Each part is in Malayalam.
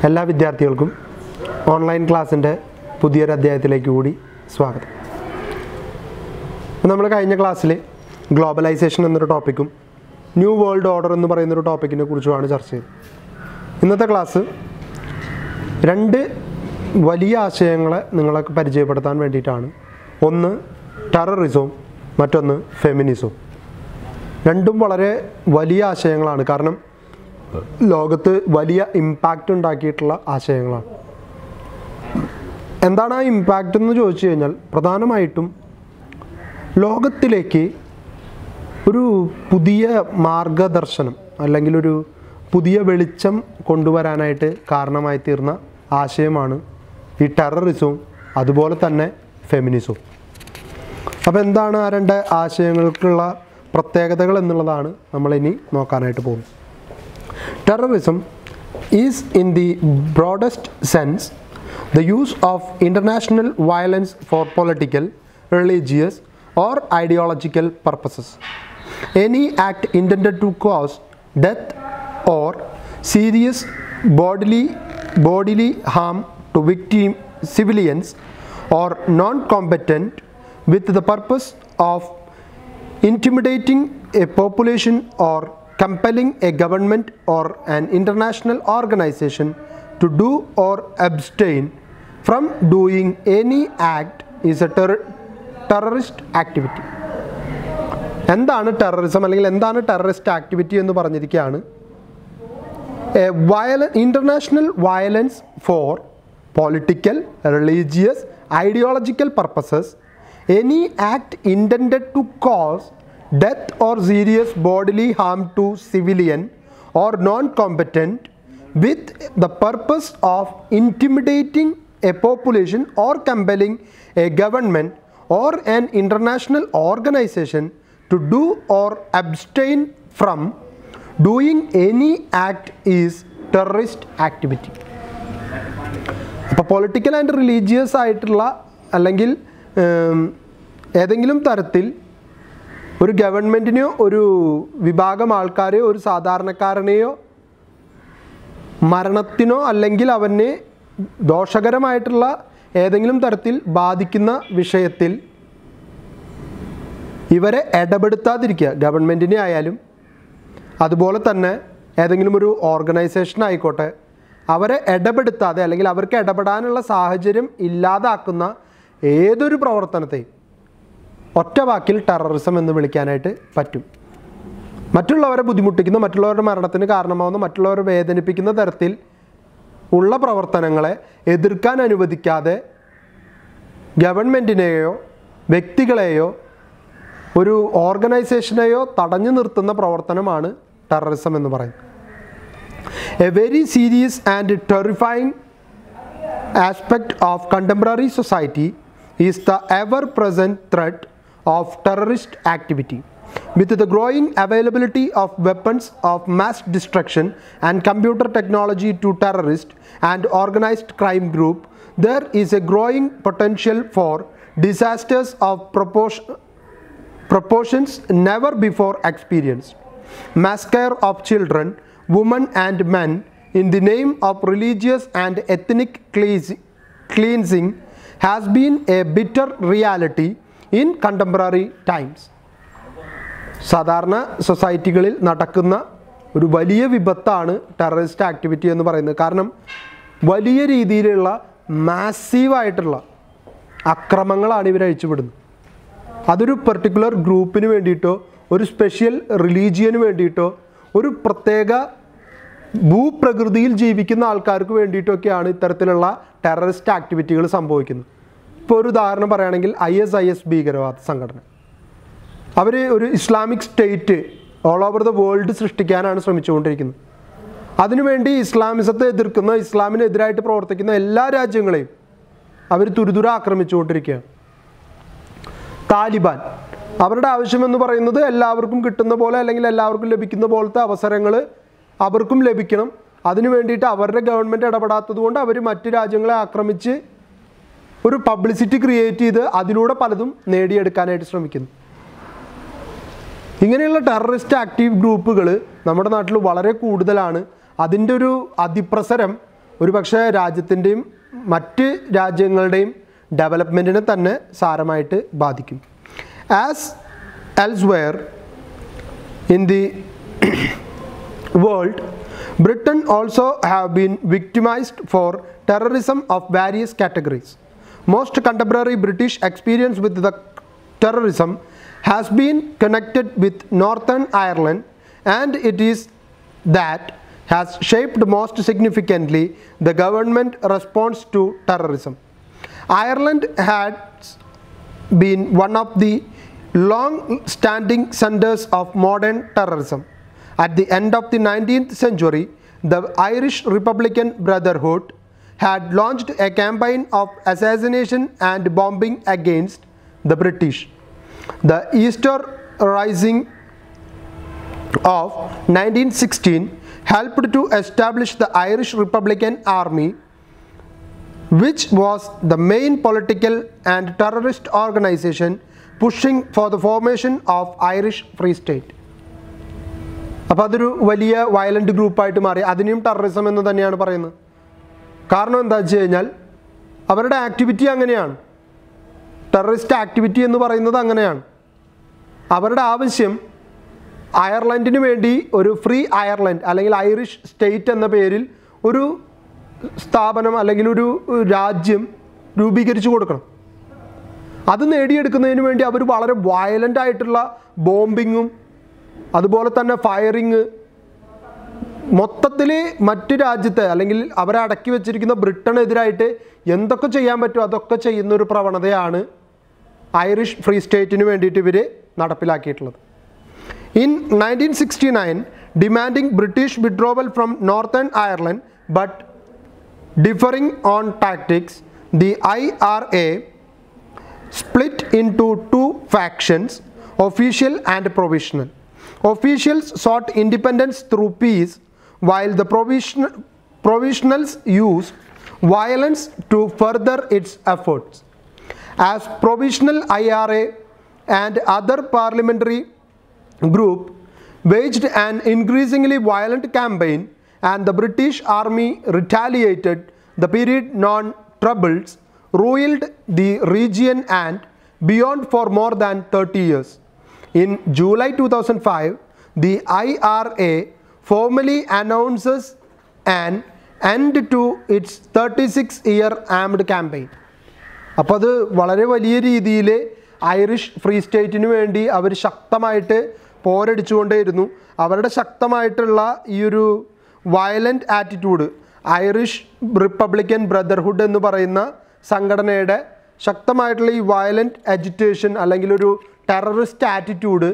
എല്ലാ വിദ്യാർത്ഥികൾക്കും ഓൺലൈൻ ക്ലാസ്സിൻ്റെ പുതിയൊരു അധ്യായത്തിലേക്ക് കൂടി സ്വാഗതം. നമ്മൾ കഴിഞ്ഞ ക്ലാസ്സിൽ ഗ്ലോബലൈസേഷൻ എന്നൊരു ടോപ്പിക്കും ന്യൂ വേൾഡ് ഓർഡർ എന്ന് പറയുന്നൊരു ടോപ്പിക്കിനെ കുറിച്ചുമാണ് ചർച്ച ചെയ്തത്. ഇന്നത്തെ ക്ലാസ് രണ്ട് വലിയ ആശയങ്ങളെ നിങ്ങൾക്ക് പരിചയപ്പെടുത്താൻ വേണ്ടിയിട്ടാണ്. ഒന്ന് ടെററിസവും മറ്റൊന്ന് ഫെമിനിസവും. രണ്ടും വളരെ വലിയ ആശയങ്ങളാണ്, കാരണം ലോകത്ത് വലിയ ഇമ്പാക്റ്റ് ഉണ്ടാക്കിയിട്ടുള്ള ആശയങ്ങളാണ്. എന്താണ് ആ ഇമ്പാക്റ്റ് എന്ന് ചോദിച്ചു കഴിഞ്ഞാൽ, പ്രധാനമായിട്ടും ലോകത്തിലേക്ക് ഒരു പുതിയ മാർഗദർശനം അല്ലെങ്കിൽ ഒരു പുതിയ വെളിച്ചം കൊണ്ടുവരാനായിട്ട് കാരണമായി തീർന്ന ആശയമാണ് ഈ ടെററിസവും അതുപോലെ തന്നെ ഫെമിനിസവും. അപ്പോൾ എന്താണ് ആ രണ്ട് ആശയങ്ങൾക്കുള്ള പ്രത്യേകതകൾ എന്നുള്ളതാണ് നമ്മളിനി നോക്കാനായിട്ട് പോകുന്നത്. Terrorism is, in the broadest sense, the use of international violence for political, religious, or ideological purposes. Any act intended to cause death or serious bodily harm to victim civilians or non-combatant with the purpose of intimidating a population or compelling a government or an international organization to do or abstain from doing any act is a terrorist activity. എന്താണ് ടെററിസം അല്ലെങ്കിൽ എന്താണ് ടെററിസ്റ്റ് ആക്ടിവിറ്റി എന്ന് പറഞ്ഞിരിക്കുകയാണ്. International violence for political, religious, ideological purposes. Any act intended to cause death or serious bodily harm to civilian or non-combatant with the purpose of intimidating a population or compelling a government or an international organization to do or abstain from doing any act is terrorist activity. അപ്പോൾ പൊളിറ്റിക്കൽ ആൻഡ് റിലീജിയസ് ആയിട്ടുള്ള അല്ലെങ്കിൽ ഏതെങ്കിലും തരത്തിൽ ഒരു ഗവൺമെൻറ്റിനെയോ ഒരു വിഭാഗം ആൾക്കാരെയോ ഒരു സാധാരണക്കാരനെയോ മരണത്തിനോ അല്ലെങ്കിൽ അവനെ ദോഷകരമായിട്ടുള്ള ഏതെങ്കിലും തരത്തിൽ ബാധിക്കുന്ന വിഷയത്തിൽ ഇവരെ ഇടപെടുത്താതിരിക്കുക. ഗവൺമെൻറ്റിനെ ആയാലും അതുപോലെ തന്നെ ഏതെങ്കിലും ഒരു ഓർഗനൈസേഷൻ ആയിക്കോട്ടെ, അവരെ ഇടപെടുത്താതെ അല്ലെങ്കിൽ അവർക്ക് ഇടപെടാനുള്ള സാഹചര്യം ഇല്ലാതാക്കുന്ന ഏതൊരു പ്രവർത്തനത്തെയും ഒറ്റ വാക്കിൽ ടെററിസം എന്ന് വിളിക്കാനായിട്ട് പറ്റും. മറ്റുള്ളവരെ ബുദ്ധിമുട്ടിക്കുന്ന, മറ്റുള്ളവരുടെ മരണത്തിന് കാരണമാവുന്ന, മറ്റുള്ളവരെ വേദനിപ്പിക്കുന്ന തരത്തിൽ ഉള്ള പ്രവർത്തനങ്ങളെ എതിർക്കാൻ അനുവദിക്കാതെ ഗവൺമെൻറ്റിനെയോ വ്യക്തികളെയോ ഒരു ഓർഗനൈസേഷനെയോ തടഞ്ഞു നിർത്തുന്ന പ്രവർത്തനമാണ് ടെററിസം എന്ന് പറയുന്നത്. A very serious and terrifying aspect of contemporary society is the ever-present threat of terrorist activity. With the growing availability of weapons of mass destruction and computer technology to terrorists and organized crime group, there is a growing potential for disasters of proportions never before experienced. Massacre of children, women and men in the name of religious and ethnic cleansing has been a bitter reality in contemporary times. സാധാരണ സൊസൈറ്റികളിൽ നടക്കുന്ന ഒരു വലിയ വിപത്താണ് ടെററിസ്റ്റ് ആക്ടിവിറ്റി എന്ന് പറയുന്നത്. കാരണം വലിയ രീതിയിലുള്ള മാസീവായിട്ടുള്ള അക്രമങ്ങളാണ് ഇവർ അഴിച്ചുവിടുന്നത്. അതൊരു പെർട്ടിക്കുലർ ഗ്രൂപ്പിന് വേണ്ടിയിട്ടോ ഒരു സ്പെഷ്യൽ റിലീജിയന് വേണ്ടിയിട്ടോ ഒരു പ്രത്യേക ഭൂപ്രകൃതിയിൽ ജീവിക്കുന്ന ആൾക്കാർക്ക് വേണ്ടിയിട്ടൊക്കെയാണ് ഇത്തരത്തിലുള്ള ടെററിസ്റ്റ് ആക്ടിവിറ്റികൾ സംഭവിക്കുന്നത്. ഇപ്പോൾ ഒരു ഉദാഹരണം പറയുകയാണെങ്കിൽ ISIS ഭീകരവാദ സംഘടന, അവർ ഒരു Islamic state all over the world സൃഷ്ടിക്കാനാണ് ശ്രമിച്ചുകൊണ്ടിരിക്കുന്നത്. അതിനുവേണ്ടി ഇസ്ലാമിസത്തെ എതിർക്കുന്ന, ഇസ്ലാമിനെതിരായിട്ട് പ്രവർത്തിക്കുന്ന എല്ലാ രാജ്യങ്ങളെയും അവർ തുരുതുര ആക്രമിച്ചുകൊണ്ടിരിക്കുകയാണ്. താലിബാൻ, അവരുടെ ആവശ്യമെന്ന് പറയുന്നത് എല്ലാവർക്കും കിട്ടുന്ന പോലെ അല്ലെങ്കിൽ എല്ലാവർക്കും ലഭിക്കുന്ന പോലത്തെ അവസരങ്ങൾ അവർക്കും ലഭിക്കണം. അതിനു വേണ്ടിയിട്ട് അവരുടെ ഗവൺമെൻറ് ഇടപെടാത്തത് കൊണ്ട് അവർ മറ്റ് രാജ്യങ്ങളെ ആക്രമിച്ച് ഒരു പബ്ലിസിറ്റി ക്രിയേറ്റ് ചെയ്ത് അതിലൂടെ പലതും നേടിയെടുക്കാനായിട്ട് ശ്രമിക്കുന്നു. ഇങ്ങനെയുള്ള ടെററിസ്റ്റ് ആക്റ്റീവ് ഗ്രൂപ്പുകൾ നമ്മുടെ നാട്ടിൽ വളരെ കൂടുതലാണ്. അതിൻ്റെ ഒരു അതിപ്രസരം ഒരു പക്ഷേ രാജ്യത്തിൻ്റെയും മറ്റ് രാജ്യങ്ങളുടെയും ഡെവലപ്മെൻറ്റിനെ തന്നെ സാരമായിട്ട് ബാധിക്കും. As elsewhere in the world, Britain also have been victimized for terrorism of various categories. Most contemporary British experience with the terrorism has been connected with Northern Ireland, and it is that has shaped most significantly the government response to terrorism. Ireland has been one of the long-standing centers of modern terrorism. At the end of the 19th century, the Irish Republican Brotherhood had launched a campaign of assassination and bombing against the British. The Easter Rising of 1916 helped to establish the Irish Republican Army, which was the main political and terrorist organization pushing for the formation of Irish Free State. അപ്പോൾ അതൊരു വലിയ വയലൻ്റ് ഗ്രൂപ്പായിട്ട് മാറി. അതിനെയും ടെററിസം എന്ന് തന്നെയാണ് പറയുന്നത്. കാരണം എന്താ വെച്ച് കഴിഞ്ഞാൽ അവരുടെ ആക്ടിവിറ്റി അങ്ങനെയാണ്. ടെററിസ്റ്റ് ആക്ടിവിറ്റി എന്ന് പറയുന്നത് അങ്ങനെയാണ്. അവരുടെ ആവശ്യം അയർലൻഡിന് വേണ്ടി ഒരു ഫ്രീ അയർലൻഡ് അല്ലെങ്കിൽ ഐറിഷ് സ്റ്റേറ്റ് എന്ന പേരിൽ ഒരു സ്ഥാപനം അല്ലെങ്കിൽ ഒരു രാജ്യം രൂപീകരിച്ചു കൊടുക്കണം. അത് നേടിയെടുക്കുന്നതിന് വേണ്ടി അവർ വളരെ വയലൻ്റ് ആയിട്ടുള്ള ബോംബിങ്ങും അതുപോലെ തന്നെ ഫയറിങ്, മൊത്തത്തിൽ മറ്റ് രാജ്യത്തെ അല്ലെങ്കിൽ അവരെ അടക്കി വെച്ചിരിക്കുന്ന ബ്രിട്ടനെതിരായിട്ട് എന്തൊക്കെ ചെയ്യാൻ പറ്റുമോ അതൊക്കെ ചെയ്യുന്നൊരു പ്രവണതയാണ് ഐറിഷ് ഫ്രീ സ്റ്റേറ്റിന് വേണ്ടിയിട്ട് ഇവർ നടപ്പിലാക്കിയിട്ടുള്ളത്. In 1969, demanding British withdrawal from Northern Ireland but differing on tactics, the IRA split into two factions, official and provisional. Officials sought independence through peace, while the provisionals used violence to further its efforts. As provisional IRA and other parliamentary group waged an increasingly violent campaign and the British Army retaliated, the period known Troubles ruled the region and beyond for more than 30 years. In July 2005, the IRA formally announces an end to its 36-year armed campaign. അപ്പോൾ അത് വളരെ വലിയ രീതിയിൽ ഐറിഷ് ഫ്രീ സ്റ്റേറ്റിന് വേണ്ടി അവർ ശക്തമായിട്ട് പോരടിച്ചുകൊണ്ടേയിരുന്നു. അവരുടെ ശക്തമായിട്ടുള്ള ഈ ഒരു violent attitude Irish Republican brotherhood എന്ന് പറയുന്ന സംഘടനയുടെ ശക്തമായിട്ടുള്ള ഈ വയലൻ്റ് അജിറ്റേഷൻ അല്ലെങ്കിൽ ഒരു ടെററിസ്റ്റ് ആറ്റിറ്റ്യൂഡ്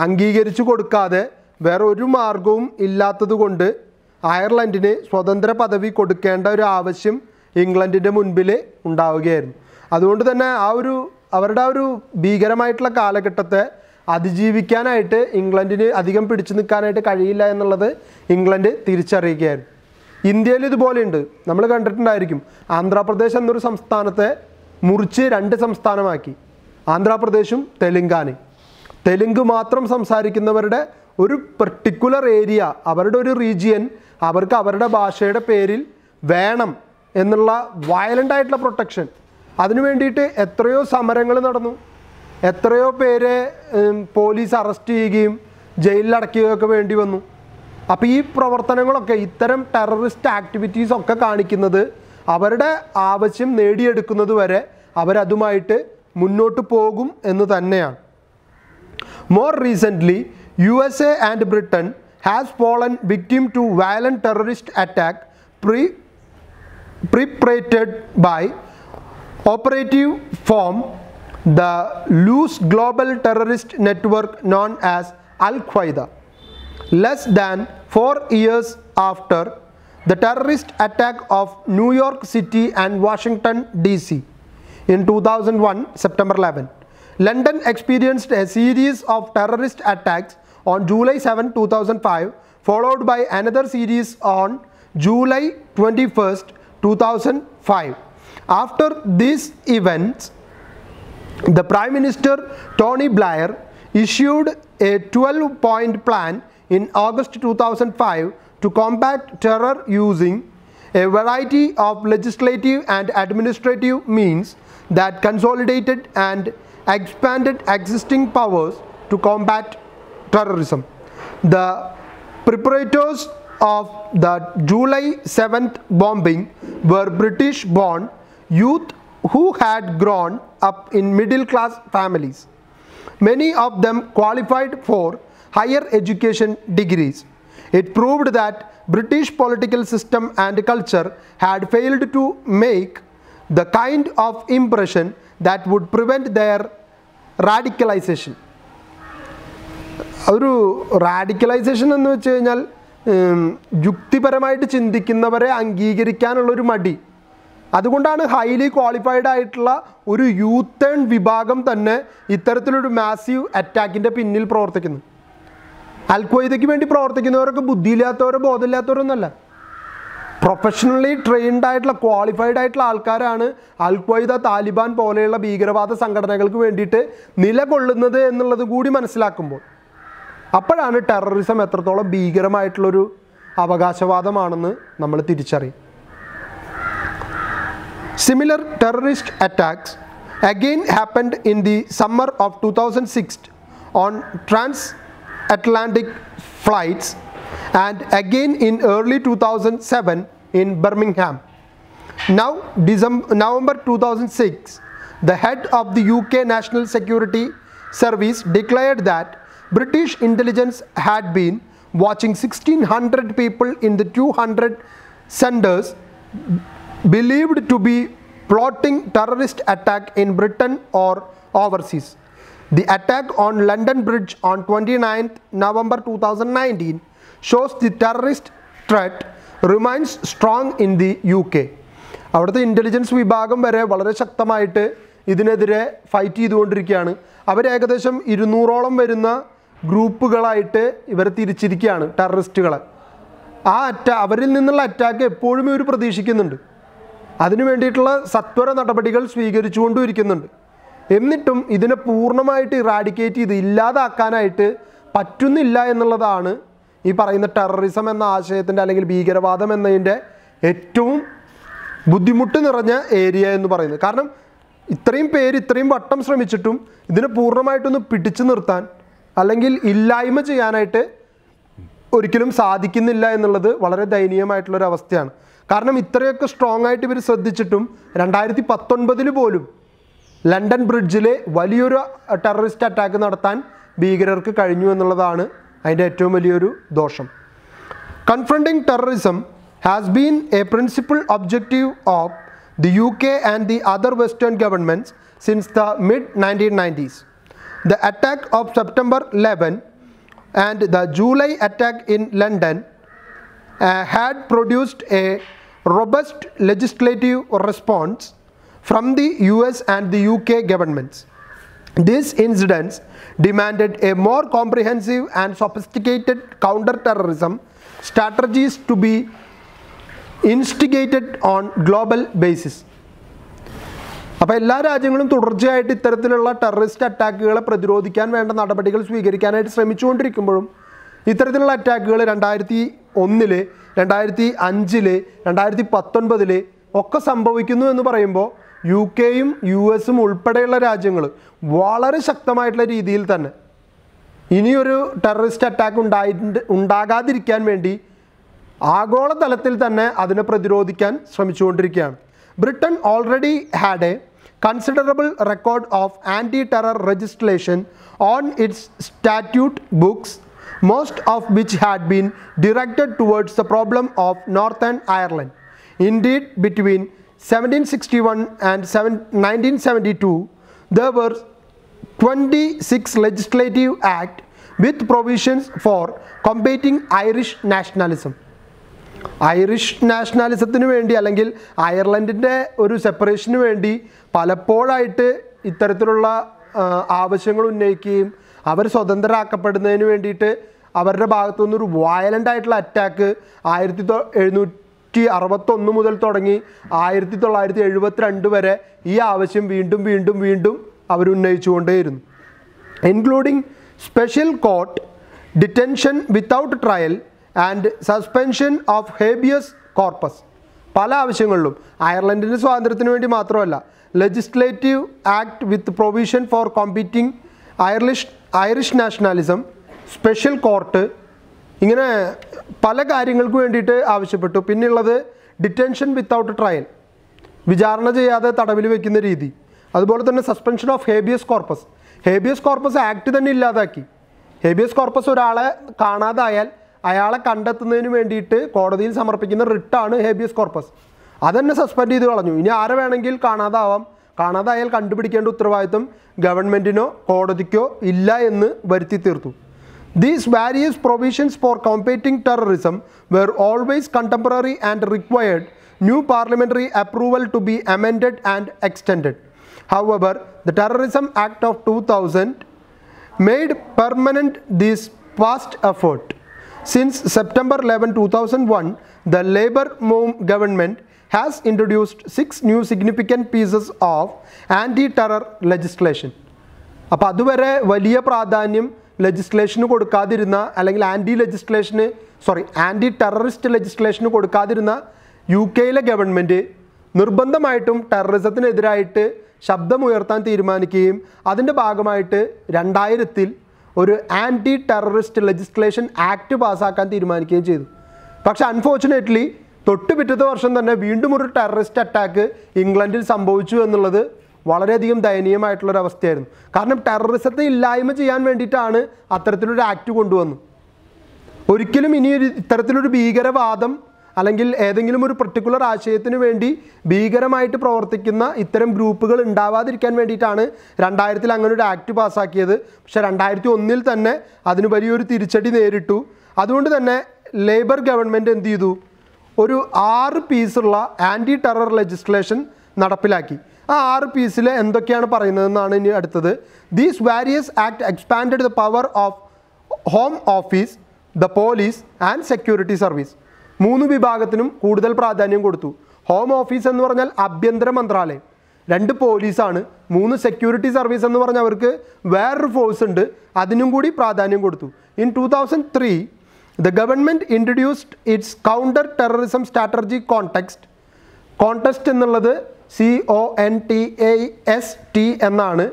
അംഗീകരിച്ചു കൊടുക്കാതെ വേറെ ഒരു മാർഗവും ഇല്ലാത്തത് കൊണ്ട് അയർലൻഡിന് സ്വതന്ത്ര പദവി കൊടുക്കേണ്ട ഒരു ആവശ്യം ഇംഗ്ലണ്ടിൻ്റെ മുൻപിൽ ഉണ്ടാവുകയായിരുന്നു. അതുകൊണ്ട് തന്നെ അവരുടെ ആ ഒരു ഭീകരമായിട്ടുള്ള കാലഘട്ടത്തെ അതിജീവിക്കാനായിട്ട് ഇംഗ്ലണ്ടിന് അധികം പിടിച്ചു നിൽക്കാനായിട്ട് കഴിയില്ല എന്നുള്ളത് ഇംഗ്ലണ്ട് തിരിച്ചറിയുകയായിരുന്നു. ഇന്ത്യയിൽ ഇതുപോലെയുണ്ട്, നമ്മൾ കണ്ടിട്ടുണ്ടായിരിക്കും. ആന്ധ്രാപ്രദേശ് എന്നൊരു സംസ്ഥാനത്തെ മുറിച്ച് 2 സംസ്ഥാനമാക്കി. ആന്ധ്രാപ്രദേശും തെലുങ്കാനയും. തെലുങ്ക് മാത്രം സംസാരിക്കുന്നവരുടെ ഒരു പെർട്ടിക്കുലർ ഏരിയ, അവരുടെ ഒരു റീജിയൻ അവർക്ക് അവരുടെ ഭാഷയുടെ പേരിൽ വേണം എന്നുള്ള വയലൻ്റ് ആയിട്ടുള്ള പ്രൊട്ടക്ഷൻ, അതിനു വേണ്ടിയിട്ട് എത്രയോ സമരങ്ങൾ നടന്നു. എത്രയോ പേരെ പോലീസ് അറസ്റ്റ് ചെയ്യുകയും ജയിലിലടക്കുകയൊക്കെ വേണ്ടി വന്നു. അപ്പോൾ ഈ പ്രവർത്തനങ്ങളൊക്കെ, ഇത്തരം ടെററിസ്റ്റ് ആക്ടിവിറ്റീസൊക്കെ കാണിക്കുന്നത് അവരുടെ ആവശ്യം നേടിയെടുക്കുന്നത് വരെ അവരതുമായിട്ട് മുന്നോട്ട് പോകും എന്ന് തന്നെയാണ്. More recently USA and Britain has fallen victim to violent terrorist attack perpetrated by operative form the loose global terrorist network known as Al-Qaeda. Less than 4 years after the terrorist attack of New York City and Washington DC in 2001 September 11, London experienced a series of terrorist attacks on July 7, 2005, followed by another series on July 21st, 2005. After these events, the Prime Minister Tony Blair issued a 12-point plan in August 2005 to combat terror using a variety of legislative and administrative means that consolidated and expanded existing powers to combat terrorism. The perpetrators of the July 7th bombing were British-born youth who had grown up in middle-class families. Many of them qualified for higher education degrees. It proved that British political system and culture had failed to make the kind of impression that would prevent their radicalization. ഒരു റാഡിക്കലൈസേഷൻ എന്ന് വെച്ച് കഴിഞ്ഞാൽ യുക്തിപരമായിട്ട് ചിന്തിക്കുന്നവരെ അംഗീകരിക്കാനുള്ളൊരു മടി. അതുകൊണ്ടാണ് ഹൈലി ക്വാളിഫൈഡ് ആയിട്ടുള്ള ഒരു യൂത്ത് വിഭാഗം തന്നെ ഇത്തരത്തിലൊരു മാസീവ് അറ്റാക്കിൻ്റെ പിന്നിൽ പ്രവർത്തിക്കുന്നത്. അൽ ഖ്വയ്ദയ്ക്ക് വേണ്ടി പ്രവർത്തിക്കുന്നവരൊക്കെ ബുദ്ധിയില്ലാത്തവരോ ബോധമില്ലാത്തവരൊന്നുമല്ല. പ്രൊഫഷണലി ട്രെയിൻഡ് ആയിട്ടുള്ള ക്വാളിഫൈഡ് ആയിട്ടുള്ള ആൾക്കാരാണ് അൽ ഖ്വയ്ദ, താലിബാൻ പോലെയുള്ള ഭീകരവാദ സംഘടനകൾക്ക് വേണ്ടിയിട്ട് നിലകൊള്ളുന്നത് എന്നുള്ളത് കൂടി മനസ്സിലാക്കുമ്പോൾ അപ്പോഴാണ് ടെററിസം എത്രത്തോളം ഭീകരമായിട്ടുള്ളൊരു അവകാശവാദമാണെന്ന് നമ്മൾ തിരിച്ചറിയും. Similar terrorist attacks again happened in the summer of 2006 on transatlantic flights and again in early 2007 in Birmingham. Now, November 2006, the head of the UK National Security Service declared that British intelligence had been watching 1,600 people in the 200 centers believed to be plotting terrorist attack in Britain or overseas. The attack on London Bridge on 29th November 2019 shows the terrorist threat remains strong in the UK. അവിടുത്തെ ഇൻ്റലിജൻസ് വിഭാഗം വരെ വളരെ ശക്തമായിട്ട് ഇതിനെതിരെ ഫൈറ്റ് ചെയ്തുകൊണ്ടിരിക്കുകയാണ്. അവർ ഏകദേശം 200ഓളം വരുന്ന ഗ്രൂപ്പുകളായിട്ട് ഇവരെ തിരിച്ചിരിക്കുകയാണ്, ടെററിസ്റ്റുകളെ. അവരിൽ നിന്നുള്ള അറ്റാക്ക് എപ്പോഴും ഇവർ പ്രതീക്ഷിക്കുന്നുണ്ട്. അതിനു വേണ്ടിയിട്ടുള്ള സത്വര നടപടികൾ സ്വീകരിച്ചുകൊണ്ടും ഇരിക്കുന്നുണ്ട്. എന്നിട്ടും ഇതിനെ പൂർണ്ണമായിട്ട് ഇറാഡിക്കേറ്റ് ചെയ്ത് ഇല്ലാതാക്കാനായിട്ട് പറ്റുന്നില്ല എന്നുള്ളതാണ് ഈ പറയുന്ന ടെററിസം എന്ന ആശയത്തിൻ്റെ അല്ലെങ്കിൽ ഭീകരവാദം എന്നതിൻ്റെ ഏറ്റവും ബുദ്ധിമുട്ട് നിറഞ്ഞ ഏരിയ എന്ന് പറയുന്നത്. കാരണം ഇത്രയും പേര് ഇത്രയും വട്ടം ശ്രമിച്ചിട്ടും ഇതിനെ പൂർണ്ണമായിട്ടൊന്ന് പിടിച്ചു നിർത്താൻ അല്ലെങ്കിൽ ഇല്ലായ്മ ചെയ്യാനായിട്ട് ഒരിക്കലും സാധിക്കുന്നില്ല എന്നുള്ളത് വളരെ ദയനീയമായിട്ടുള്ളൊരവസ്ഥയാണ്. കാരണം ഇത്രയൊക്കെ സ്ട്രോങ് ആയിട്ട് ഇവർ ശ്രദ്ധിച്ചിട്ടും 2019 പോലും ലണ്ടൻ ബ്രിഡ്ജിൽ വലിയൊരു ടെററിസ്റ്റ് അറ്റാക്ക് നടത്താൻ ഭീകരർക്ക് കഴിഞ്ഞു എന്നുള്ളതാണ് അതിൻ്റെ ഏറ്റവും വലിയൊരു ദോഷം. Confronting terrorism has been A principal objective of the UK and the other Western governments since the mid-1990s. The attack of September 11 and the July attack in London had produced a robust legislative response from the US and the UK governments. These incidents demanded a more comprehensive and sophisticated counter-terrorism strategies to be instigated on global basis. അപ്പോൾ എല്ലാ രാജ്യങ്ങളും തുടർച്ചയായിട്ട് ഇത്തരത്തിലുള്ള ടെററിസ്റ്റ് അറ്റാക്കുകളെ പ്രതിരോധിക്കാൻ വേണ്ട നടപടികൾ സ്വീകരിക്കാനായിട്ട് ശ്രമിച്ചുകൊണ്ടിരിക്കുമ്പോഴും ഇത്തരത്തിലുള്ള അറ്റാക്കുകൾ 2001, 2005, 2019 ഒക്കെ സംഭവിക്കുന്നു എന്ന് പറയുമ്പോൾ UKയും US ഉൾപ്പെടെയുള്ള രാജ്യങ്ങൾ വളരെ ശക്തമായിട്ടുള്ള രീതിയിൽ തന്നെ ഇനിയൊരു ടെററിസ്റ്റ് അറ്റാക്ക് ഉണ്ടാകാതിരിക്കാൻ വേണ്ടി ആഗോളതലത്തിൽ തന്നെ അതിനെ പ്രതിരോധിക്കാൻ ശ്രമിച്ചുകൊണ്ടിരിക്കുകയാണ്. Britain already had a considerable record of anti-terror legislation on its statute books, most of which had been directed towards the problem of Northern Ireland. Indeed, between 1761 and 1972, there were 26 legislative acts with provisions for combating Irish nationalism. Irish നാഷണാലിസത്തിന് വേണ്ടി അല്ലെങ്കിൽ അയർലൻഡിൻ്റെ ഒരു സെപ്പറേഷന് വേണ്ടി പലപ്പോഴായിട്ട് ഇത്തരത്തിലുള്ള ആവശ്യങ്ങൾ ഉന്നയിക്കുകയും അവർ സ്വതന്ത്രരാക്കപ്പെടുന്നതിന് വേണ്ടിയിട്ട് അവരുടെ ഭാഗത്തുനിന്നൊരു വയലൻ്റ് ആയിട്ടുള്ള അറ്റാക്ക് 1761 മുതൽ തുടങ്ങി 1972 വരെ ഈ ആവശ്യം വീണ്ടും വീണ്ടും വീണ്ടും അവരുന്നയിച്ചുകൊണ്ടേയിരുന്നു. Including special court detention without trial and suspension of habeas corpus. പല ആവശ്യങ്ങളിലും. അയർലൻഡിൻ്റെ സ്വാതന്ത്ര്യത്തിന് വേണ്ടി മാത്രമല്ല, legislative act with provision for competing Irish nationalism, special court, ഇങ്ങനെ പല കാര്യങ്ങൾക്ക് വേണ്ടിയിട്ട് ആവശ്യപ്പെട്ടു. പിന്നെയുള്ളത് ഡിറ്റൻഷൻ വിത്തൗട്ട് ട്രയൽ, വിചാരണ ചെയ്യാതെ തടവിൽ വയ്ക്കുന്ന രീതി. അതുപോലെ തന്നെ suspension of habeas corpus. Habeas corpus act തന്നെ ഇല്ലാതാക്കി. ഹേബിയസ് കോർപ്പസ് ഒരാളെ കാണാതായാൽ അയാളെ കണ്ടെത്തുന്നതിന് വേണ്ടിയിട്ട് കോടതിയിൽ സമർപ്പിക്കുന്ന റിട്ടാണ് ഹേബിയസ് കോർപ്പസ്. അതന്നെ സസ്പെൻഡ് ചെയ്ത് കളഞ്ഞു. ഇനി ആരെ വേണമെങ്കിൽ കാണാതാവാം, കാണാതായാൽ കണ്ടുപിടിക്കേണ്ട ഉത്തരവാദിത്വം ഗവൺമെൻറ്റിനോ കോടതിക്കോ ഇല്ല എന്ന് വരുത്തി തീർത്തു. These various provisions for combating terrorism were always contemporary and required new parliamentary approval to be amended and extended. However, the Terrorism Act of 2000 made permanent this past effort. Since September 11, 2001, the Labour government has introduced 6 new significant pieces of anti-terror legislation. അപ്പോൾ അതുവരെ വലിയ പ്രാധാന്യം ലെജിസ്ലേഷന് കൊടുക്കാതിരുന്ന, അല്ലെങ്കിൽ ആൻറ്റി ടെററിസ്റ്റ് ലെജിസ്ലേഷന് കൊടുക്കാതിരുന്ന UK ഗവൺമെൻറ് നിർബന്ധമായിട്ടും ടെററിസത്തിനെതിരായിട്ട് ശബ്ദമുയർത്താൻ തീരുമാനിക്കുകയും അതിൻ്റെ ഭാഗമായിട്ട് 2000 ഒരു ആൻറ്റി ടെററിസ്റ്റ് ലെജിസ്ലേഷൻ ആക്ട് പാസ്സാക്കാൻ തീരുമാനിക്കുകയും ചെയ്തു. പക്ഷേ അൺഫോർച്ചുനേറ്റ്ലി തൊട്ട് പിറ്റത്തെ വർഷം തന്നെ വീണ്ടും ഒരു ടെററിസ്റ്റ് അറ്റാക്ക് ഇംഗ്ലണ്ടിൽ സംഭവിച്ചു എന്നുള്ളത് വളരെയധികം ദയനീയമായിട്ടുള്ളൊരവസ്ഥയായിരുന്നു. കാരണം ടെററിസത്തെ ഇല്ലായ്മ ചെയ്യാൻ വേണ്ടിയിട്ടാണ് അത്തരത്തിലൊരു ആക്ട് കൊണ്ടുവന്നു. ഒരിക്കലും ഇനി ഇത്തരത്തിലൊരു ഭീകരവാദം അല്ലെങ്കിൽ ഏതെങ്കിലും ഒരു പർട്ടിക്കുലർ ആശയത്തിന് വേണ്ടി ഭീകരമായിട്ട് പ്രവർത്തിക്കുന്ന ഇത്തരം ഗ്രൂപ്പുകൾ ഉണ്ടാവാതിരിക്കാൻ വേണ്ടിയിട്ടാണ് 2000 അങ്ങനെ ഒരു ആക്ട് പാസ്സാക്കിയത്. പക്ഷേ 2001 തന്നെ അതിന് വലിയൊരു തിരിച്ചടി നേരിട്ടു. അതുകൊണ്ട് തന്നെ ലേബർ ഗവൺമെൻറ് എന്ത് ചെയ്തു, ഒരു 6 പീസുള്ള ആൻറ്റി ടെറർ ലെജിസ്ലേഷൻ നടപ്പിലാക്കി. ആ 6 പീസിൽ എന്തൊക്കെയാണ് പറയുന്നതെന്നാണ് ഇനി അടുത്തത്. These various act expanded the power of home office, the police and security service. 3 വിഭാഗത്തിനും കൂടുതൽ പ്രാധാന്യം കൊടുത്തു. ഹോം ഓഫീസ് എന്ന് പറഞ്ഞാൽ ആഭ്യന്തര മന്ത്രാലയം, 2 പോലീസാണ്, 3 സെക്യൂരിറ്റി സർവീസ് എന്ന് പറഞ്ഞാൽ അവർക്ക് വേറൊരു ഫോഴ്സ് ഉണ്ട്, അതിനും കൂടി പ്രാധാന്യം കൊടുത്തു. In 2003 the government introduced its counter terrorism strategy CONTEST എന്നുള്ളത് CONTAST എന്നാണ്.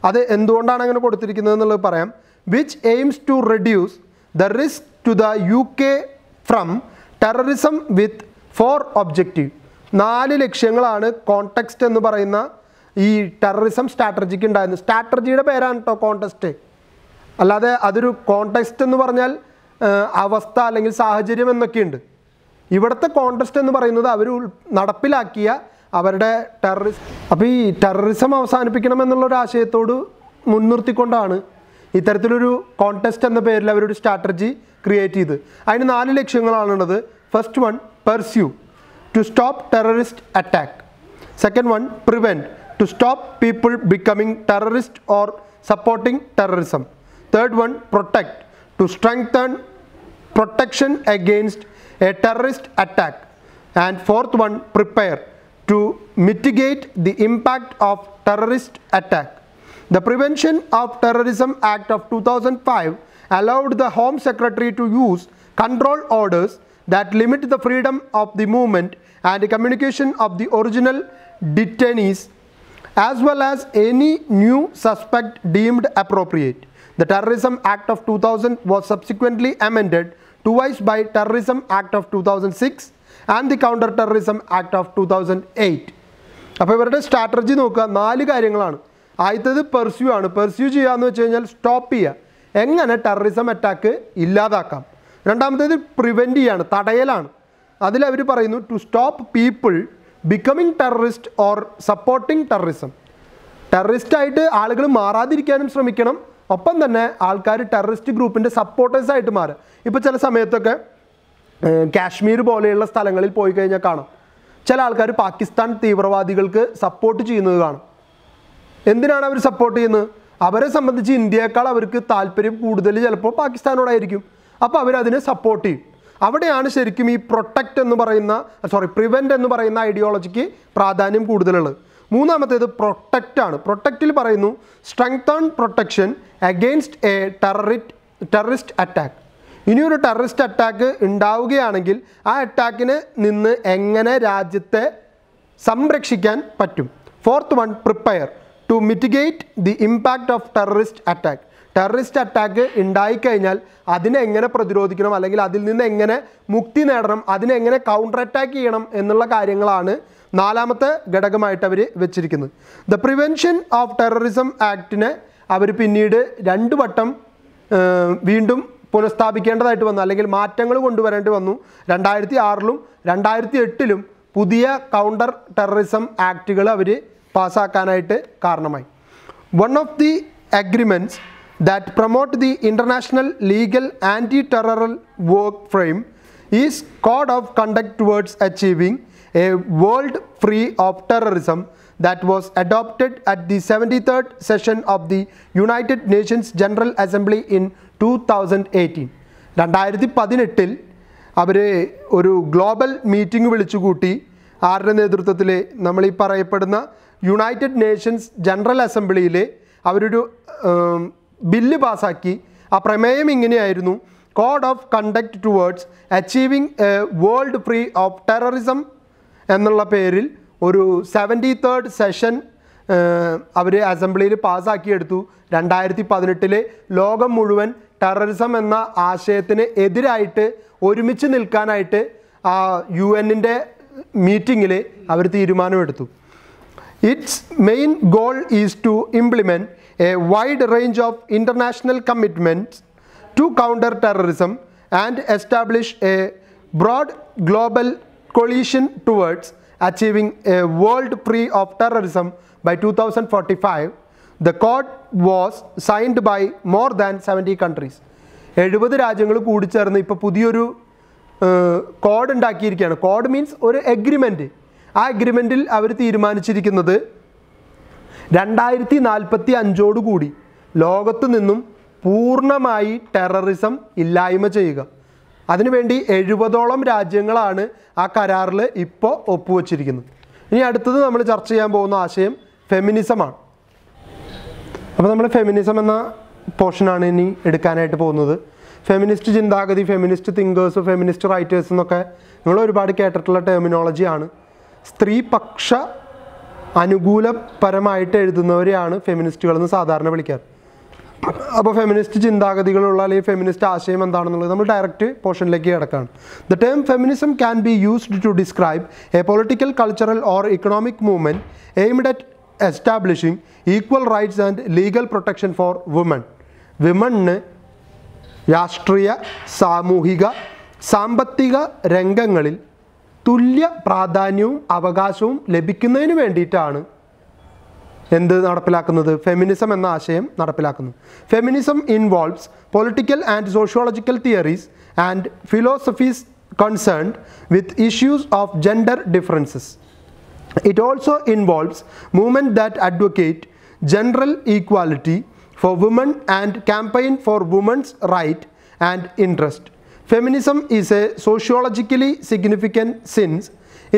അത് എന്തുകൊണ്ടാണ് അങ്ങനെ കൊടുത്തിരിക്കുന്നത് എന്നുള്ളത് പറയാം. Which aims to reduce the risk to the UK from terrorism with 4 objective. 4 ലക്ഷ്യങ്ങളാണ് കോണ്ടെക്സ്റ്റ് എന്ന് പറയുന്ന ഈ ടെററിസം സ്ട്രാറ്റജിക്ക് ഉണ്ടായിരുന്നത്. സ്ട്രാറ്റജിയുടെ പേരാണ് കേട്ടോ കോണ്ടെസ്റ്റ്, അല്ലാതെ അതൊരു കോണ്ടെക്സ്റ്റ് എന്ന് പറഞ്ഞാൽ അവസ്ഥ അല്ലെങ്കിൽ സാഹചര്യം എന്നൊക്കെയുണ്ട്. ഇവിടുത്തെ കോണ്ടെസ്റ്റ് എന്ന് പറയുന്നത് അവർ നടപ്പിലാക്കിയ അവരുടെ ടെററിസം. അപ്പോൾ ഈ ടെററിസം അവസാനിപ്പിക്കണം എന്നുള്ളൊരു ആശയത്തോട് മുൻനിർത്തിക്കൊണ്ടാണ് ഇത്തരത്തിലൊരു കോണ്ടെസ്റ്റ് എന്ന പേരിൽ അവരൊരു സ്ട്രാറ്റജി ക്രിയേറ്റ് ചെയ്ത്. അതിന് 4 ലക്ഷ്യങ്ങളാണുള്ളത്. First one, pursue, to stop terrorist attack. Second one, prevent, to stop people becoming terrorist or supporting terrorism. Third one, protect, to strengthen protection against a terrorist attack. And fourth one, prepare, to mitigate the impact of terrorist attack. The Prevention of Terrorism Act of 2005 allowed the Home Secretary to use control orders that limit the freedom of the movement and communication of the original detainees as well as any new suspect deemed appropriate. The Terrorism Act of 2000 was subsequently amended twice by Terrorism Act of 2006 and the Counter Terrorism Act of 2008. അപ്പോൾ ഇവരുടെ സ്ട്രാറ്റജി നോക്കുക, 4 കാര്യങ്ങളാണ്. ആദ്യത്തേത് പെർസ്യൂ ആണ്. പെർസ്യൂ ചെയ്യാന്ന് വെച്ച് കഴിഞ്ഞാൽ സ്റ്റോപ്പ് ചെയ്യുക, എങ്ങനെ ടെററിസം അറ്റാക്ക് ഇല്ലാതാക്കാം. രണ്ടാമത്തേത് പ്രിവെൻറ്റ് ചെയ്യാണ്, തടയലാണ്. അതിലവർ പറയുന്നു to stop people becoming terrorist or supporting terrorism. ടെററിസ്റ്റായിട്ട് ആളുകൾ മാറാതിരിക്കാനും ശ്രമിക്കണം, ഒപ്പം തന്നെ ആൾക്കാർ ടെററിസ്റ്റ് ഗ്രൂപ്പിൻ്റെ സപ്പോർട്ടേഴ്സായിട്ട് മാറുക. ഇപ്പോൾ ചില സമയത്തൊക്കെ കാശ്മീർ പോലെയുള്ള സ്ഥലങ്ങളിൽ പോയി കഴിഞ്ഞാൽ കാണാം ചില ആൾക്കാർ പാകിസ്ഥാൻ തീവ്രവാദികൾക്ക് സപ്പോർട്ട് ചെയ്യുന്നത് കാണും. എന്തിനാണ് അവർ സപ്പോർട്ട് ചെയ്യുന്നത്? അവരെ സംബന്ധിച്ച് ഇന്ത്യയേക്കാൾ അവർക്ക് താല്പര്യം കൂടുതൽ ചിലപ്പോൾ പാകിസ്ഥാനോടായിരിക്കും. അപ്പോൾ അവരതിനെ സപ്പോർട്ട് ചെയ്യും. അവിടെയാണ് ശരിക്കും ഈ പ്രിവെൻറ്റ് എന്ന് പറയുന്ന ഐഡിയോളജിക്ക് പ്രാധാന്യം കൂടുതലുള്ളത്. മൂന്നാമത്തേത് പ്രൊട്ടക്റ്റ് ആണ്. പ്രൊട്ടക്റ്റിൽ പറയുന്നു strengthen protection against A terrorist attack. ഇനിയൊരു ടെററിസ്റ്റ് അറ്റാക്ക് ഉണ്ടാവുകയാണെങ്കിൽ ആ അറ്റാക്കിന് നിന്ന് എങ്ങനെ രാജ്യത്തെ സംരക്ഷിക്കാൻ പറ്റും. 4th one, prepare to mitigate the impact of terrorist attack. Terrorist attack ഉണ്ടായിക്കഴിഞ്ഞാൽ അതിനെ എങ്ങനെ പ്രതിരോധിക്കണം, അല്ലെങ്കിൽ അതിൽ നിന്ന് എങ്ങനെ മുക്തി നേടണം, അതിനെ എങ്ങനെ കൗണ്ടർ അറ്റാക്ക് ചെയ്യണം എന്നുള്ള കാര്യങ്ങളാണ് 4ാമത്തെ ഘടകമായിട്ട് അവർ വെച്ചിരിക്കുന്നത്. ദ പ്രിവെൻഷൻ ഓഫ് ടെററിസം ആക്ടിനെ അവർ പിന്നീട് 2 വട്ടം വീണ്ടും പുനഃസ്ഥാപിക്കേണ്ടതായിട്ട് വന്നു, അല്ലെങ്കിൽ മാറ്റങ്ങൾ കൊണ്ടുവരേണ്ടി വന്നു. 2006-ലും 2008-ലും പുതിയ കൗണ്ടർ ടെററിസം ആക്റ്റുകൾ അവർ പാസ്സാക്കാനായിട്ട് കാരണമായി. One of the agreements that promote the international legal anti-terror work frame is Code of Conduct towards achieving a world free of terrorism that was adopted at the 73rd session of the United Nations General Assembly in 2018. 2018-ൽ അവർ ഒരു ഗ്ലോബൽ മീറ്റിംഗ് വിളിച്ചുകൂട്ടി. ആരുടെ നേതൃത്വത്തിൽ? നമ്മൾ ഈ പറയപ്പെടുന്ന യുണൈറ്റഡ് നേഷൻസ് ജനറൽ അസംബ്ലിയിൽ അവരൊരു ബില്ല് പാസ്സാക്കി. ആ പ്രമേയം ഇങ്ങനെയായിരുന്നു: code of conduct towards achieving A world free of terrorism എന്നുള്ള പേരിൽ ഒരു 73rd സെഷൻ അവർ അസംബ്ലിയിൽ പാസ്സാക്കിയെടുത്തു. 2018-ൽ ലോകം മുഴുവൻ ടെററിസം എന്ന ആശയത്തിന് എതിരായിട്ട് ഒരുമിച്ച് നിൽക്കാനായിട്ട് ആ UN-ൻ്റെ മീറ്റിങ്ങിൽ അവർ തീരുമാനമെടുത്തു. Its main goal is to implement a wide range of international commitments to counter terrorism and establish a broad global coalition towards achieving a world free of terrorism by 2045. The code was signed by more than 70 countries. 70 രാജ്യങ്ങൾ കൂടിച്ചേർന്ന് ഇപ്പോൾ പുതിയൊരു കോഡ് ഉണ്ടാക്കിയിരിക്കുകയാണ്. കോഡ് മീൻസ് ഒരു എഗ്രിമെൻറ്റ്. ആ എഗ്രിമെൻറ്റിൽ അവർ തീരുമാനിച്ചിരിക്കുന്നത് 2045 കൂടി ലോകത്ത് നിന്നും പൂർണ്ണമായി ടെററിസം ഇല്ലായ്മ ചെയ്യുക. അതിനുവേണ്ടി 70ഓളം രാജ്യങ്ങളാണ് ആ കരാറിൽ ഇപ്പോൾ ഒപ്പുവച്ചിരിക്കുന്നത്. ഇനി അടുത്തത് നമ്മൾ ചർച്ച ചെയ്യാൻ പോകുന്ന ആശയം ഫെമിനിസമാണ്. അപ്പോൾ നമ്മൾ ഫെമിനിസം എന്ന പോർഷനാണ് ഇനി എടുക്കാനായിട്ട് പോകുന്നത്. ഫെമിനിസ്റ്റ് ചിന്താഗതി, ഫെമിനിസ്റ്റ് തിങ്കേഴ്സ്, ഫെമിനിസ്റ്റ് റൈറ്റേഴ്സ് എന്നൊക്കെ നിങ്ങൾ ഒരുപാട് കേട്ടിട്ടുള്ള ടെർമിനോളജിയാണ്. സ്ത്രീപക്ഷ അനുകൂലപരമായിട്ട് എഴുതുന്നവരെയാണ് ഫെമിനിസ്റ്റുകളെന്ന് സാധാരണ വിളിക്കാറ്. അപ്പോൾ ഫെമിനിസ്റ്റ് ചിന്താഗതികളുള്ള അല്ലെങ്കിൽ ഫെമിനിസ്റ്റ് ആശയം എന്താണെന്നുള്ളത് നമ്മൾ ഡയറക്റ്റ് പോർഷനിലേക്ക് കിടക്കുകയാണ്. The term feminism can be used to describe a political, cultural or economic movement aimed at establishing equal rights and legal protection for woman. വിമണിന് രാഷ്ട്രീയ, സാമൂഹിക, സാമ്പത്തിക രംഗങ്ങളിൽ തുല്യ പ്രാധാന്യവും അവകാശവും ലഭിക്കുന്നതിന് വേണ്ടിയിട്ടാണ് എന്ത് നടപ്പിലാക്കുന്നത്? ഫെമിനിസം എന്ന ആശയം നടപ്പിലാക്കുന്നത്. Feminism involves political and sociological theories and philosophies concerned with issues of gender differences. It also involves movement that advocate general equality for women and campaign for women's right and interest. Feminism is a sociologically significant since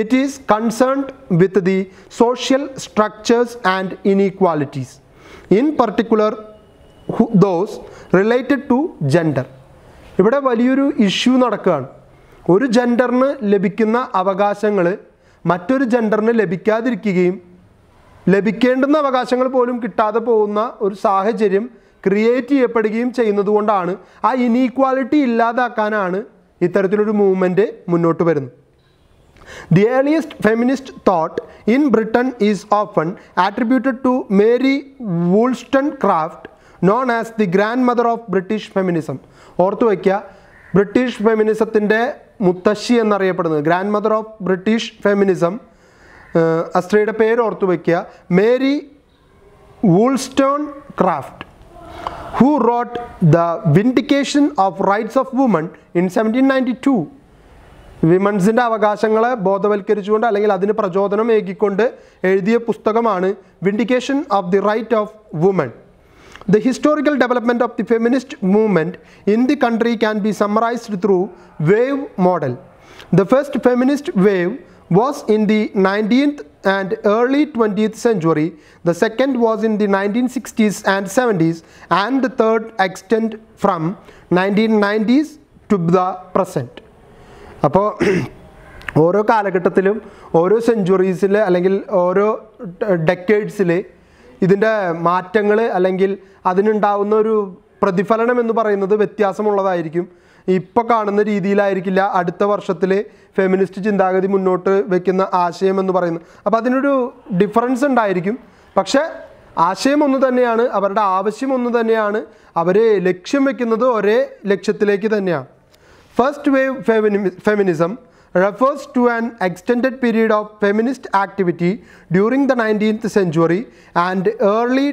it is concerned with the social structures and inequalities, in particular those related to gender. ഇവിടെ വലിയൊരു ഇഷ്യൂ നടക്കുകയാണ്. ഒരു ജെൻഡറിന് ലഭിക്കുന്ന അവകാശങ്ങൾ മറ്റൊരു ജെൻഡറിന് ലഭിക്കാതിരിക്കുകയും ലഭിക്കേണ്ടുന്ന അവകാശങ്ങൾ പോലും കിട്ടാതെ പോകുന്ന ഒരു സാഹചര്യം ക്രിയേറ്റ് ചെയ്യപ്പെടുകയും ചെയ്യുന്നത് കൊണ്ടാണ്, ആ ഇനീക്വാലിറ്റി ഇല്ലാതാക്കാനാണ് ഇത്തരത്തിലൊരു മൂവ്മെൻറ്റ് മുന്നോട്ട് വരുന്നത്. The earliest feminist thought in Britain is often attributed to Mary Wollstonecraft, known as the grandmother of British feminism. ഓർത്തു വയ്ക്കുക, ബ്രിട്ടീഷ് ഫെമിനിസത്തിൻ്റെ മുത്തശ്ശി എന്നറിയപ്പെടുന്നത്, grandmother of British feminism, ആ സ്ത്രീയുടെ പേര് ഓർത്തു വയ്ക്കുക, Mary Wollstonecraft, who wrote The Vindication of Rights of Women in 1792. വിമൻസിൻ്റെ അവകാശങ്ങളെ ബോധവൽക്കരിച്ചുകൊണ്ട് അല്ലെങ്കിൽ അതിന് പ്രചോദനം ഏകിക്കൊണ്ട് എഴുതിയ പുസ്തകമാണ് vindication of the right of woman. The historical development of the feminist movement in the country can be summarized through wave model. The first feminist wave was in the 19th and early 20th century. The second was in the 1960s and 70s, and the third extended from 1990s to the present. അപ്പോൾ ഓരോ കാലഘട്ടത്തിലും ഓരോ സെഞ്ച്വറീസിൽ അല്ലെങ്കിൽ ഓരോ ഡെക്കേഡ്സിൽ ഇതിൻ്റെ മാറ്റങ്ങൾ അല്ലെങ്കിൽ അതിനുണ്ടാവുന്ന ഒരു പ്രതിഫലനം എന്ന് പറയുന്നത് വ്യത്യാസമുള്ളതായിരിക്കും. ഇപ്പോൾ കാണുന്ന രീതിയിലായിരിക്കില്ല അടുത്ത വർഷത്തിൽ ഫെമിനിസ്റ്റ് ചിന്താഗതി മുന്നോട്ട് വയ്ക്കുന്ന ആശയം എന്ന് പറയുന്നത്. അപ്പോൾ അതിനൊരു ഡിഫറൻസ് ഉണ്ടായിരിക്കും. പക്ഷേ ആശയം ഒന്ന് തന്നെയാണ്, അവരുടെ ആവശ്യം ഒന്ന് തന്നെയാണ്, അവർ ലക്ഷ്യം വയ്ക്കുന്നത് ഒരേ ലക്ഷ്യത്തിലേക്ക് തന്നെയാണ്. First wave feminism refers to an extended period of feminist activity during the 19th century and early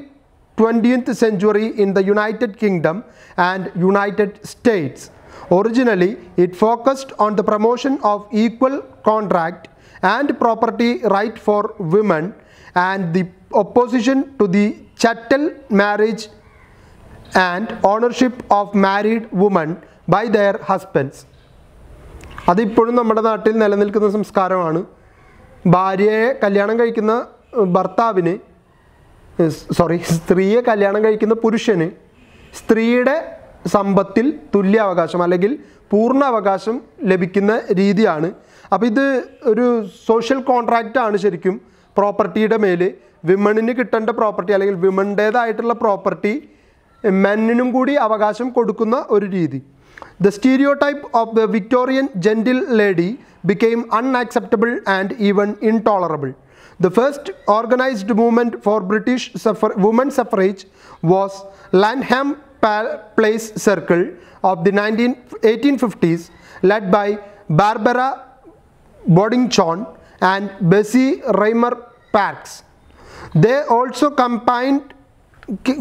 20th century in the United Kingdom and United States. Originally, it focused on the promotion of equal contract and property right for women and the opposition to the chattel marriage and ownership of married women by their husbands. അതിപ്പോഴും നമ്മുടെ നാട്ടിൽ നിലനിൽക്കുന്ന സംസ്കാരമാണ്. ഭാര്യയെ കല്യാണം കഴിക്കുന്ന ഭർത്താവിന് സ്ത്രീയെ കല്യാണം കഴിക്കുന്ന പുരുഷന് സ്ത്രീയുടെ സമ്പത്തിൽ തുല്യ അവകാശം അല്ലെങ്കിൽ പൂർണ്ണ അവകാശം ലഭിക്കുന്ന രീതിയാണ്. അപ്പോൾ ഇത് ഒരു സോഷ്യൽ കോൺട്രാക്റ്റ് ആണ് ശരിക്കും. പ്രോപ്പർട്ടിയുടെ മേൽ വിമണിന് കിട്ടേണ്ട പ്രോപ്പർട്ടി അല്ലെങ്കിൽ വിമണിൻ്റേതായിട്ടുള്ള പ്രോപ്പർട്ടി മെന്നിനും കൂടി അവകാശം കൊടുക്കുന്ന ഒരു രീതി. The stereotype of the Victorian gentle lady became unacceptable and even intolerable. The first organized movement for British women's suffrage was Lanham Place Circle of the 1850s, led by Barbara Boddington and Bessie Reimer Parks. They also campaigned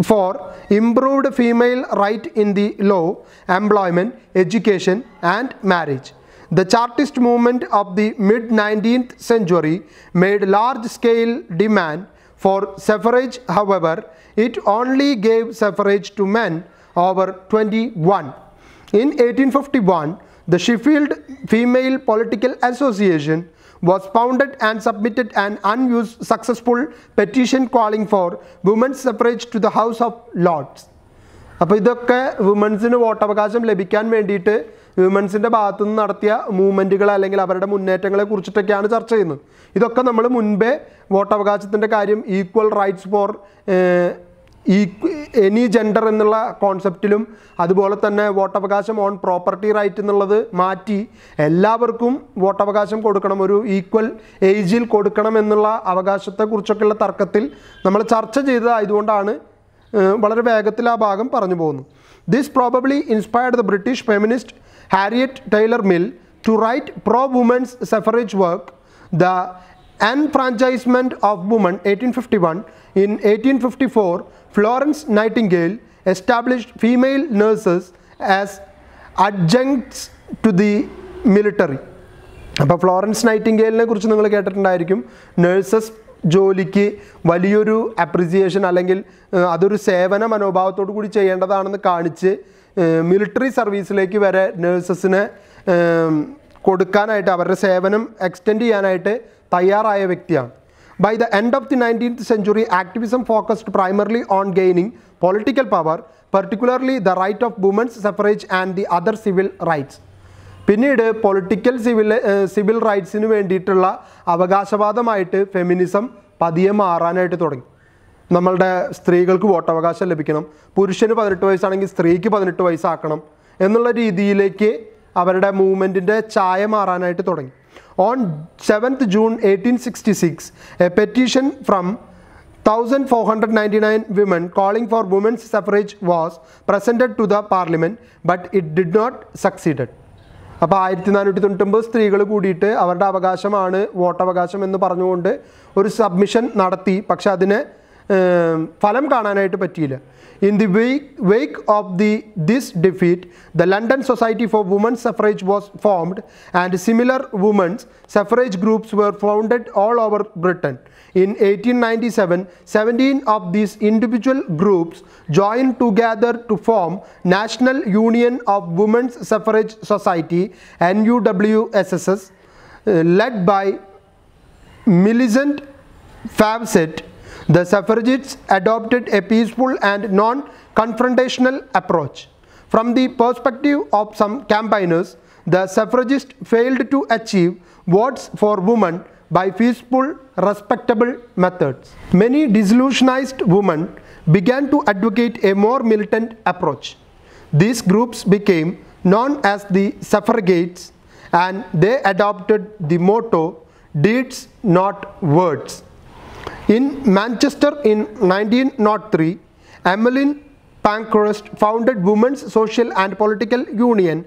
for improved female right in the law, employment, education and marriage. The Chartist movement of the mid-19th century made large-scale demand for suffrage. However, it only gave suffrage to men over 21. In 1851, the Sheffield Female Political Association was founded and submitted an unused successful petition calling for women's suffrage to the House of Lords. അപ്പോൾ ഇതൊക്കെ വുമൻസിന് വോട്ടവകാശം ലഭിക്കാൻ വേണ്ടിയിട്ട് വിമൻസിൻ്റെ ഭാഗത്തുനിന്ന് നടത്തിയ മൂവ്മെൻറ്റുകൾ അല്ലെങ്കിൽ അവരുടെ മുന്നേറ്റങ്ങളെ കുറിച്ചിട്ടൊക്കെയാണ് ചർച്ച ചെയ്യുന്നത്. ഇതൊക്കെ നമ്മൾ മുൻപേ വോട്ടവകാശത്തിൻ്റെ കാര്യം equal rights for any gender എന്നുള്ള കോൺസെപ്റ്റിലും അതുപോലെ തന്നെ വോട്ടവകാശം ഓൺ പ്രോപ്പർട്ടി റൈറ്റ് എന്നുള്ളത് മാറ്റി എല്ലാവർക്കും വോട്ടവകാശം കൊടുക്കണം, ഒരു ഈക്വൽ ഏജിൽ കൊടുക്കണം എന്നുള്ള അവകാശത്തെക്കുറിച്ചൊക്കെയുള്ള തർക്കത്തിൽ നമ്മൾ ചർച്ച ചെയ്തതായതുകൊണ്ടാണ് വളരെ വേഗത്തിൽ ആ ഭാഗം പറഞ്ഞു പോകുന്നു. This probably inspired the British feminist Harriet Taylor Mill to write pro woman's suffrage work. The enfranchisement of women 1851. In 1854, Florence Nightingale established female nurses as adjuncts to the military. അപ്പോൾ ഫ്ലോറൻസ് നൈറ്റിംഗേലിനെ കുറിച്ച് നിങ്ങൾ കേട്ടിട്ടുണ്ടായിരിക്കും. നഴ്സസ് ജോലിക്ക് വലിയൊരു അപ്രിസിയേഷൻ അല്ലെങ്കിൽ അതൊരു സേവന മനോഭാവത്തോടു കൂടി ചെയ്യേണ്ടതാണെന്ന് കാണിച്ച് മിലിറ്ററി സർവീസിലേക്ക് വരെ നഴ്സസിനെ കൊടുക്കാനായിട്ട് അവരുടെ സേവനം എക്സ്റ്റെൻഡ് ചെയ്യാനായിട്ട് തയ്യാറായ വ്യക്തിയാണ്. By the end of the 19th century, activism focused primarily on gaining political power, particularly the right of women's suffrage and the other civil rights. പിന്നീട് പൊളിറ്റിക്കൽ സിവിൽ റൈറ്റ്സിന് വേണ്ടിയിട്ടുള്ള അവകാശവാദമായിട്ട് ഫെമിനിസം പതിയെ മാറാനായിട്ട് തുടങ്ങി. നമ്മളുടെ സ്ത്രീകൾക്ക് വോട്ടവകാശം ലഭിക്കണം, പുരുഷന് 18 വയസ്സാണെങ്കിൽ സ്ത്രീക്ക് 18 വയസ്സാക്കണം എന്നുള്ള രീതിയിലേക്ക് അവരുടെ മൂവ്മെൻറ്റിൻ്റെ ചായ മാറാനായിട്ട് തുടങ്ങി. On 7th June 1866, a petition from 1,499 women calling for women's suffrage was presented to the parliament, but it did not succeed. അപ്പോൾ 1499 സ്ത്രീകൾ കൂടിയിട്ട് അവരുടെ അവകാശമാണ് വോട്ടവകാശം എന്ന് പറഞ്ഞുകൊണ്ട് ഒരു സബ്മിഷൻ നടത്തി. പക്ഷെ അതിന് ഫലം കാണാനായിട്ട് പറ്റിയില്ല. In the wake of this defeat, the London Society for Women's Suffrage was formed and similar women's suffrage groups were founded all over Britain. In 1897, 17 of these individual groups joined together to form National Union of Women's Suffrage Society (NUWSS), led by Millicent Fawcett. The suffragists adopted a peaceful and non-confrontational approach. From the perspective of some campaigners, the suffragists failed to achieve votes for women by peaceful, respectable methods. Many disillusionized women began to advocate a more militant approach. These groups became known as the suffragettes, and they adopted the motto, "Deeds, not words." In Manchester in 1903, Emmeline Pankhurst founded Women's Social and Political Union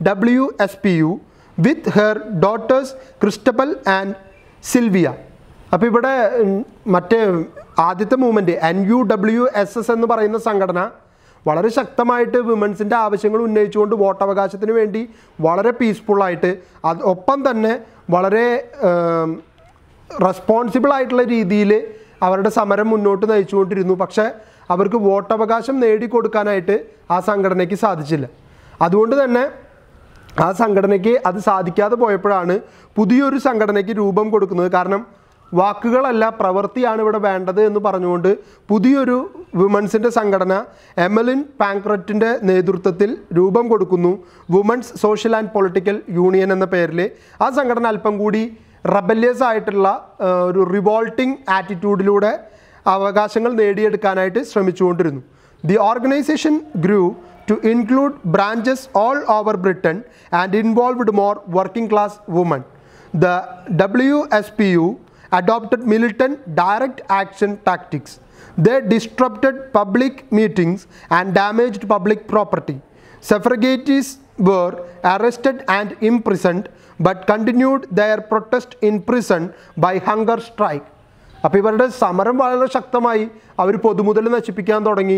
WSPU with her daughters Christabel and Sylvia. അപ്പോൾ ഇവിടെ മറ്റേ ആദ്യത്തെ മൂവ്മെൻറ്റ് NUWSS എന്ന് പറയുന്ന സംഘടന വളരെ ശക്തമായിട്ട് വിമൻസിൻ്റെ ആവശ്യങ്ങൾ ഉന്നയിച്ചുകൊണ്ട് വോട്ടവകാശത്തിന് വേണ്ടി വളരെ പീസ്ഫുള്ളായിട്ട് ഒപ്പം തന്നെ വളരെ റെസ്പോൺസിബിൾ ആയിട്ടുള്ള രീതിയിൽ അവരുടെ സമരം മുന്നോട്ട് നയിച്ചുകൊണ്ടിരുന്നു. പക്ഷേ അവർക്ക് വോട്ടവകാശം നേടിക്കൊടുക്കാനായിട്ട് ആ സംഘടനയ്ക്ക് സാധിച്ചില്ല. അതുകൊണ്ട് തന്നെ ആ സംഘടനയ്ക്ക് അത് സാധിക്കാതെ പോയപ്പോഴാണ് പുതിയൊരു സംഘടനയ്ക്ക് രൂപം കൊടുക്കുന്നത്. കാരണം വാക്കുകളല്ല, പ്രവൃത്തിയാണ് ഇവിടെ വേണ്ടത് എന്ന് പറഞ്ഞുകൊണ്ട് പുതിയൊരു വുമൻസിൻ്റെ സംഘടന എമ്മലിൻ പാങ്ക്രറ്റിൻ്റെ നേതൃത്വത്തിൽ രൂപം കൊടുക്കുന്നു. Woman's social and political union എന്ന പേരിൽ. ആ സംഘടന അല്പം കൂടി റബല്യസ് ആയിട്ടുള്ള ഒരു റിവോൾട്ടിംഗ് ആറ്റിറ്റ്യൂഡിലൂടെ അവകാശങ്ങൾ നേടിയെടുക്കാനായിട്ട് ശ്രമിച്ചുകൊണ്ടിരുന്നു. The organisation grew to include branches all over Britain and involved more working class women. The WSPU adopted militant direct action tactics. They disrupted public meetings and damaged public property. Suffragettes were arrested and imprisoned but continued their protest in prison by hunger strike. അപ്പോൾ ഇവരുടെ സമരം വളരെ ശക്തമായി. അവർ പൊതുമുതൽ നശിപ്പിക്കാൻ തുടങ്ങി,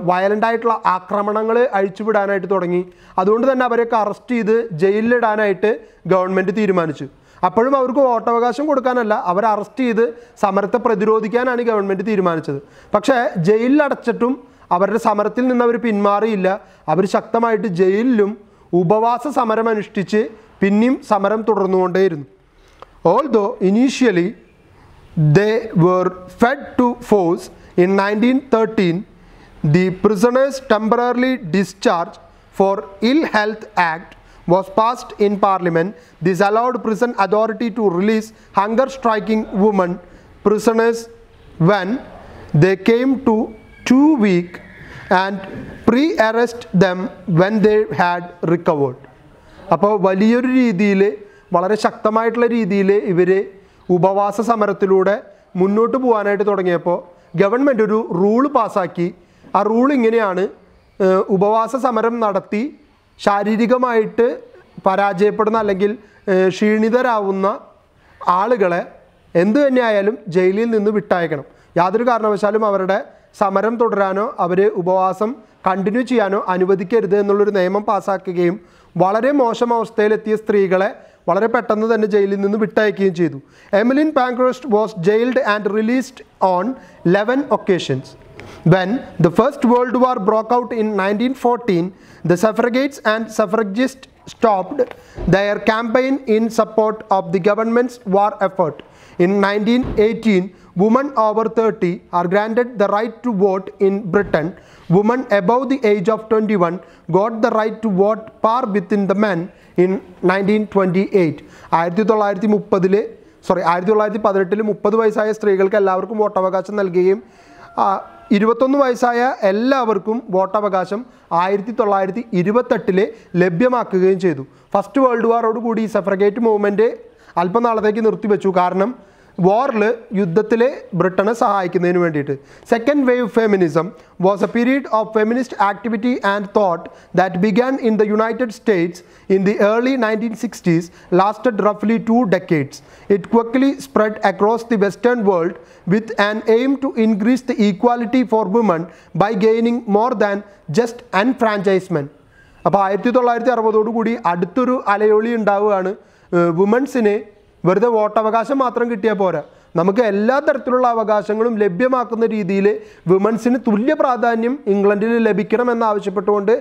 വയലൻ്റായിട്ടുള്ള ആക്രമണങ്ങൾ അഴിച്ചുവിടാനായിട്ട് തുടങ്ങി. അതുകൊണ്ട് തന്നെ അവരെയൊക്കെ അറസ്റ്റ് ചെയ്ത് ജയിലിലിടാനായിട്ട് ഗവൺമെൻറ് തീരുമാനിച്ചു. അപ്പോഴും അവർക്ക് വോട്ടവകാശം കൊടുക്കാനല്ല, അവരെ അറസ്റ്റ് ചെയ്ത് സമരത്തെ പ്രതിരോധിക്കാനാണ് ഗവൺമെൻറ് തീരുമാനിച്ചത്. പക്ഷേ ജയിലിലടച്ചിട്ടും അവരുടെ സമരത്തിൽ നിന്ന് അവർ പിന്മാറിയില്ല. അവർ ശക്തമായിട്ട് ജയിലിലും ഉപവാസ സമരം അനുഷ്ഠിച്ച് പിന്നെയും സമരം തുടർന്നുകൊണ്ടേയിരുന്നു. Although initially they were fed to force, in 1913 the Prisoners Temporarily Discharged for Ill Health Act was passed in Parliament. This allowed prison authority to release hunger striking women prisoners when they came to too weak and pre-arrest them when they had recovered. അപ്പോൾ വലിയൊരു രീതിയിൽ, വളരെ ശക്തമായിട്ടുള്ള രീതിയിൽ ഇവർ ഉപവാസ സമരത്തിലൂടെ മുന്നോട്ട് പോകാനായിട്ട് തുടങ്ങിയപ്പോൾ ഗവൺമെൻറ് ഒരു റൂള് പാസ്സാക്കി. ആ റൂൾ ഇങ്ങനെയാണ്: ഉപവാസ സമരം നടത്തി ശാരീരികമായിട്ട് പരാജയപ്പെടുന്ന അല്ലെങ്കിൽ ക്ഷീണിതരാവുന്ന ആളുകളെ എന്തു തന്നെയായാലും ജയിലിൽ നിന്ന് വിട്ടയക്കണം. യാതൊരു കാരണവശാലും അവരുടെ സമരം തുടരാനോ അവർ ഉപവാസം കണ്ടിന്യൂ ചെയ്യാനോ അനുവദിക്കരുത് എന്നുള്ളൊരു നിയമം പാസ്സാക്കുകയും വളരെ മോശം അവസ്ഥയിലെത്തിയ സ്ത്രീകളെ വളരെ പെട്ടെന്ന് തന്നെ ജയിലിൽ നിന്ന് വിട്ടയക്കുകയും ചെയ്തു. Emmeline Pankhurst was jailed and released on 11 occasions. When the First World War broke out in 1914, the suffragettes and suffragists stopped their campaign in support of the government's war effort. In 1918, women over 30 are granted the right to vote in Britain. Women above the age of 21 got the right to vote par within the men in 1928. 1918 30 വയസ്സായ സ്ത്രീകൾക്ക് എല്ലാവർക്കും വോട്ടവകാശം നൽകുകയും 21 വയസ്സായ എല്ലാവർക്കും വോട്ടവകാശം 1928 ലഭ്യമാക്കുകയും ചെയ്തു. ഫസ്റ്റ് വേൾഡ് വാറോടുകൂടി ഈ സഫ്രഗേറ്റ് മൂവ്മെൻറ്റ് അല്പനാളത്തേക്ക് നിർത്തിവെച്ചു. കാരണം വാറിൽ യുദ്ധത്തിൽ ബ്രിട്ടനെ സഹായിക്കുന്നതിന് വേണ്ടിയിട്ട്. Second wave feminism was A period of feminist activity and thought that began in the United States in the early 1960s, lasted roughly 2 decades. It quickly spread across the Western world with an aim to increase the equality for women by gaining more than just enfranchisement. അപ്പോൾ 1960 അടുത്തൊരു അലയൊളി ഉണ്ടാവുകയാണ്. വുമൻസിന് വെറുതെ വോട്ടവകാശം മാത്രം കിട്ടിയാൽ പോരാ, നമുക്ക് എല്ലാ തരത്തിലുള്ള അവകാശങ്ങളും ലഭ്യമാക്കുന്ന രീതിയിൽ വുമൻസിന് തുല്യ പ്രാധാന്യം ഇംഗ്ലണ്ടിൽ ലഭിക്കണമെന്നാവശ്യപ്പെട്ടുകൊണ്ട്,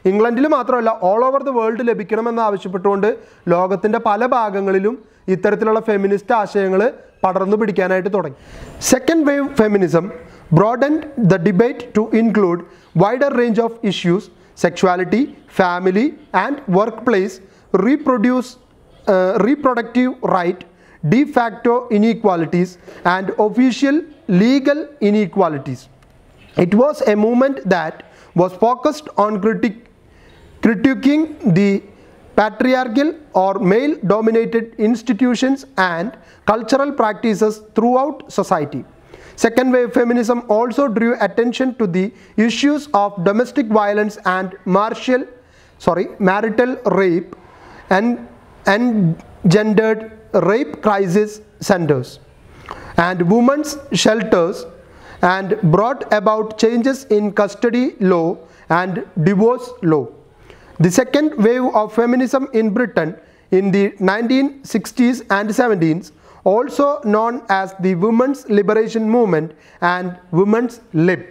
ഇംഗ്ലണ്ടിൽ മാത്രമല്ല ഓൾ ഓവർ ദ വേൾഡ് ലഭിക്കണമെന്ന് ആവശ്യപ്പെട്ടുകൊണ്ട് ലോകത്തിൻ്റെ പല ഭാഗങ്ങളിലും ഇത്തരത്തിലുള്ള ഫെമിനിസ്റ്റ് ആശയങ്ങൾ പടർന്നു പിടിക്കാനായിട്ട് തുടങ്ങി. Second wave feminism broadened the debate to include wider range of issues sexuality, family and workplace, reproductive right, de facto inequalities and official legal inequalities. It was a movement that was focused on critiquing the patriarchal or male-dominated institutions and cultural practices throughout society. Second wave feminism also drew attention to the issues of domestic violence and marital rape and gendered rape crisis centers and women's shelters, and brought about changes in custody law and divorce law. The second wave of feminism in Britain in the 1960s and 70s, also known as the Women's Liberation Movement and Women's Lib.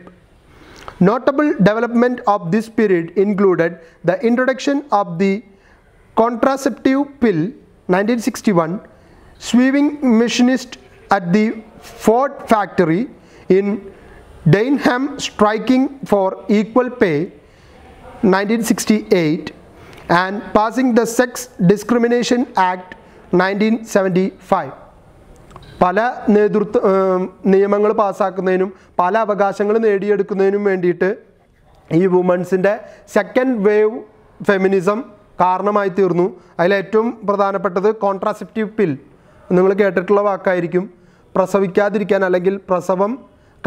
Notable development of this period included the introduction of the contraceptive pill 1961, sewing machinist at the Ford factory in Dagenham striking for equal pay 1968, and passing the Sex Discrimination Act 1975. പല നിയമങ്ങൾ പാസ്സാക്കുന്നതിനും പല അവകാശങ്ങൾ നേടിയെടുക്കുന്നതിനും വേണ്ടിയിട്ട് ഈ വുമൻസിൻ്റെ സെക്കൻഡ് വേവ് ഫെമിനിസം കാരണമായി തീർന്നു. അതിലേറ്റവും പ്രധാനപ്പെട്ടത് കോൺട്രാസെപ്റ്റീവ് പിൽ, നിങ്ങൾ കേട്ടിട്ടുള്ള വാക്കായിരിക്കും. പ്രസവിക്കാതിരിക്കാൻ അല്ലെങ്കിൽ പ്രസവം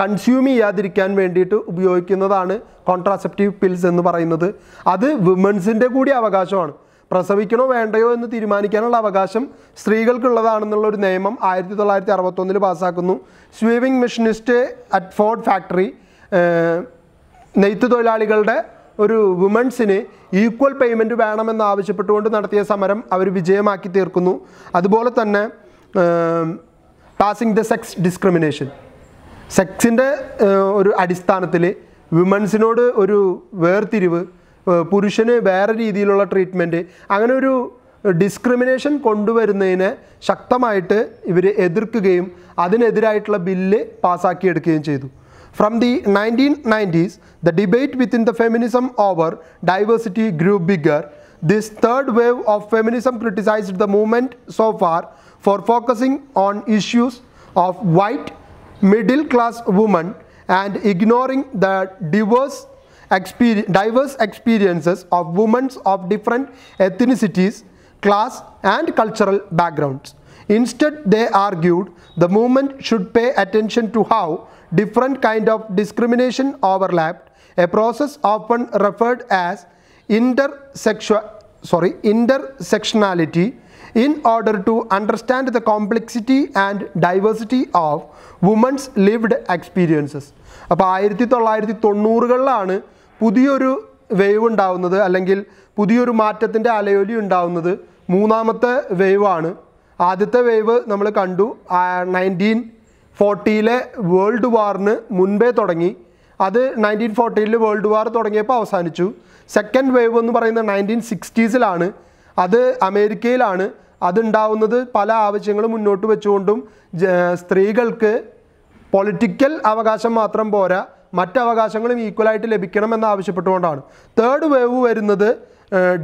കൺസ്യൂം ചെയ്യാതിരിക്കാൻ വേണ്ടിയിട്ട് ഉപയോഗിക്കുന്നതാണ് കോൺട്രാസെപ്റ്റീവ് പിൽസ് എന്ന് പറയുന്നത്. അത് വുമൻസിൻ്റെ കൂടി അവകാശമാണ്. പ്രസവിക്കണോ വേണ്ടയോ എന്ന് തീരുമാനിക്കാനുള്ള അവകാശം സ്ത്രീകൾക്കുള്ളതാണെന്നുള്ളൊരു നിയമം 1961 പാസ്സാക്കുന്നു. സ്വീവിംഗ് മെഷീനിസ്റ്റ് അറ്റ് ഫോർഡ് ഫാക്ടറി, നെയ്ത്ത് തൊഴിലാളികളുടെ ഒരു വുമൻസിന് ഈക്വൽ പേയ്മെൻറ്റ് വേണമെന്ന് ആവശ്യപ്പെട്ടുകൊണ്ട് നടത്തിയ സമരം അവർ വിജയമാക്കി തീർക്കുന്നു. അതുപോലെ തന്നെ പാസിംഗ് ദ സെക്സ് ഡിസ്ക്രിമിനേഷൻ, സെക്സിൻ്റെ ഒരു അടിസ്ഥാനത്തിൽ വിമൻസിനോട് ഒരു വേർതിരിവ്, പുരുഷന് വേറെ രീതിയിലുള്ള ട്രീറ്റ്മെൻറ്റ്, അങ്ങനെ ഒരു ഡിസ്ക്രിമിനേഷൻ കൊണ്ടുവരുന്നതിനെ ശക്തമായിട്ട് ഇവർ എതിർക്കുകയും അതിനെതിരായിട്ടുള്ള ബില്ല് പാസ്സാക്കിയെടുക്കുകയും ചെയ്തു. From the 1990s, the debate within the feminism over diversity grew bigger. This third wave of feminism criticized the movement so far for focusing on issues of white middle class women and ignoring the diverse experiences of women of different ethnicities, class and cultural backgrounds. Instead, they argued the movement should pay attention to how different kind of discrimination overlapped, a process often referred as intersectionality, in order to understand the complexity and diversity of women's lived experiences. അപ്പോൾ 1990കളിലാണ് പുതിയൊരു വേവ് ഉണ്ടാവുന്നത്, അല്ലെങ്കിൽ പുതിയൊരു മാറ്റത്തിൻ്റെ അലയൊലി ഉണ്ടാവുന്നത്. മൂന്നാമത്തെ വേവാണ്. ആദ്യത്തെ വേവ് നമ്മൾ കണ്ടു 1940 വേൾഡ് വാറിന് മുൻപേ തുടങ്ങി. അത് 1940 വേൾഡ് വാർ തുടങ്ങിയപ്പോൾ അവസാനിച്ചു. സെക്കൻഡ് വേവ് എന്ന് പറയുന്നത് 1960s അത് അമേരിക്കയിലാണ്. അതുണ്ടാവുന്നത് പല ആവശ്യങ്ങൾ മുന്നോട്ട് വെച്ചുകൊണ്ടും സ്ത്രീകൾക്ക് പൊളിറ്റിക്കൽ അവകാശം മാത്രം പോരാ, മറ്റവകാശങ്ങളും ഈക്വലായിട്ട് ലഭിക്കണമെന്ന് ആവശ്യപ്പെട്ടുകൊണ്ടാണ്. തേർഡ് വേവ് വരുന്നത്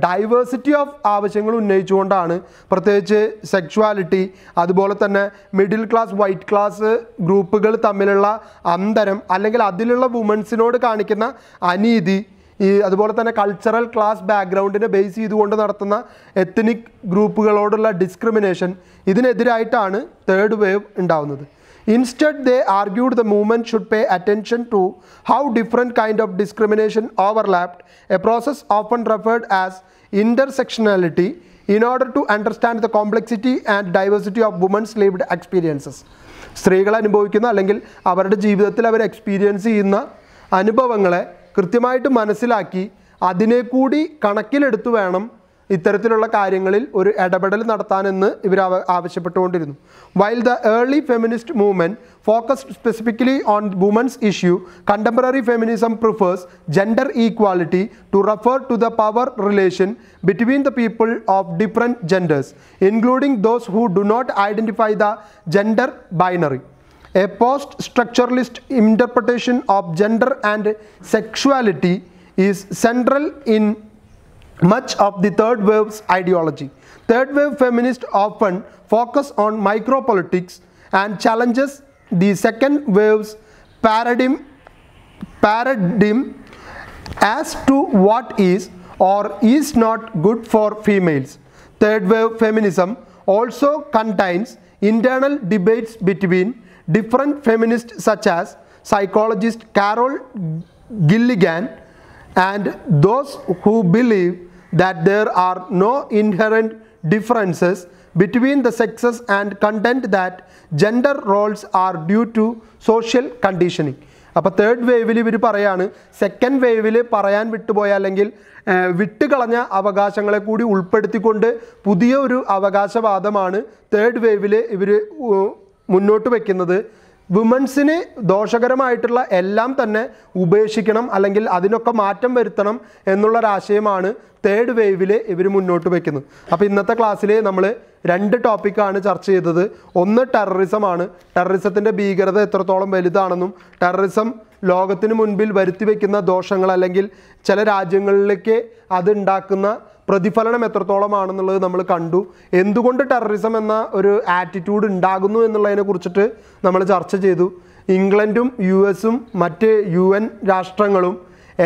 ഡൈവേഴ്സിറ്റി ഓഫ് ആവശ്യങ്ങൾ ഉന്നയിച്ചുകൊണ്ടാണ്. പ്രത്യേകിച്ച് സെക്ഷ്വാലിറ്റി, അതുപോലെ തന്നെ മിഡിൽ ക്ലാസ് വൈറ്റ് ക്ലാസ് ഗ്രൂപ്പുകൾ തമ്മിലുള്ള അന്തരം, അല്ലെങ്കിൽ അതിലുള്ള വുമൻസിനോട് കാണിക്കുന്ന അനീതി, അതുപോലെ തന്നെ കൾച്ചറൽ ക്ലാസ് ബാക്ക്ഗ്രൗണ്ടിനെ ബേസ് ചെയ്തുകൊണ്ട് നടത്തുന്ന എത്നിക് ഗ്രൂപ്പുകളോടുള്ള ഡിസ്ക്രിമിനേഷൻ, ഇതിനെതിരായിട്ടാണ് തേർഡ് വേവ് ഉണ്ടാവുന്നത്. Instead, they argued the movement should pay attention to how different kind of discrimination overlapped, a process often referred as intersectionality, in order to understand the complexity and diversity of women's lived experiences. സ്ത്രീകൾ അനുഭവിക്കുന്ന അല്ലെങ്കിൽ അവരുടെ ജീവിതത്തിൽ അവർ എക്സ്പീരിയൻസ് ചെയ്യുന്ന അനുഭവങ്ങളെ കൃത്യമായിട്ട് മനസ്സിലാക്കി അതിനെ കൂടി കണക്കിലെടുത്തു വേണം ഇത്തരത്തിലുള്ള കാര്യങ്ങളിൽ ഒരു ഇടപെടൽ നടത്താനെന്ന് ഇവർ ആവശ്യപ്പെട്ടുകൊണ്ടിരുന്നു. While the early feminist movement focused specifically on women's issue, contemporary feminism prefers gender equality to refer to the power relation between the people of different genders, including those who do not identify the gender binary. A post-structuralist interpretation of gender and sexuality is central in much of the third wave's ideology. Third wave feminists often focus on micropolitics and challenges the second wave's paradigm as to what is or is not good for females. Third wave feminism also contains internal debates between different feminists such as psychologist Carol Gilligan and those who believe that there are no inherent differences between the sexes and contend that gender roles are due to social conditioning. അപ്പോൾ തേർഡ് വേവിൽ ഇവർ പറയാണ് സെക്കൻഡ് വേവിൽ പറയാൻ വിട്ടുപോയ അല്ലെങ്കിൽ വിട്ടുകളഞ്ഞ അവകാശങ്ങളെ കൂടി ഉൾപ്പെടുത്തിക്കൊണ്ട് പുതിയ ഒരു അവകാശവാദമാണ് തേർഡ് വേവിൽ ഇവർ മുന്നോട്ട് വയ്ക്കുന്നത്. വുമൻസിന് ദോഷകരമായിട്ടുള്ള എല്ലാം തന്നെ ഉപേക്ഷിക്കണം അല്ലെങ്കിൽ അതിനൊക്കെ മാറ്റം വരുത്തണം എന്നുള്ളൊരാശയമാണ് തേർഡ് വേവിൽ ഇവർ മുന്നോട്ട് വയ്ക്കുന്നത്. അപ്പോൾ ഇന്നത്തെ ക്ലാസ്സിൽ നമ്മൾ 2 ടോപ്പിക്കാണ് ചർച്ച ചെയ്തത്. ഒന്ന് ടെററിസമാണ്. ടെററിസത്തിൻ്റെ ഭീകരത എത്രത്തോളം വലുതാണെന്നും ടെററിസം ലോകത്തിന് മുൻപിൽ വരുത്തി വയ്ക്കുന്ന ദോഷങ്ങൾ അല്ലെങ്കിൽ ചില രാജ്യങ്ങളിലേക്ക് അത് ഉണ്ടാക്കുന്ന പ്രതിഫലനം എത്രത്തോളമാണെന്നുള്ളത് നമ്മൾ കണ്ടു. എന്തുകൊണ്ട് ടെററിസം എന്ന ഒരു ആറ്റിറ്റ്യൂഡ് ഉണ്ടാകുന്നു എന്നുള്ളതിനെ കുറിച്ചിട്ട് നമ്മൾ ചർച്ച ചെയ്തു. ഇംഗ്ലണ്ടും US-ഉം മറ്റ് UN രാഷ്ട്രങ്ങളും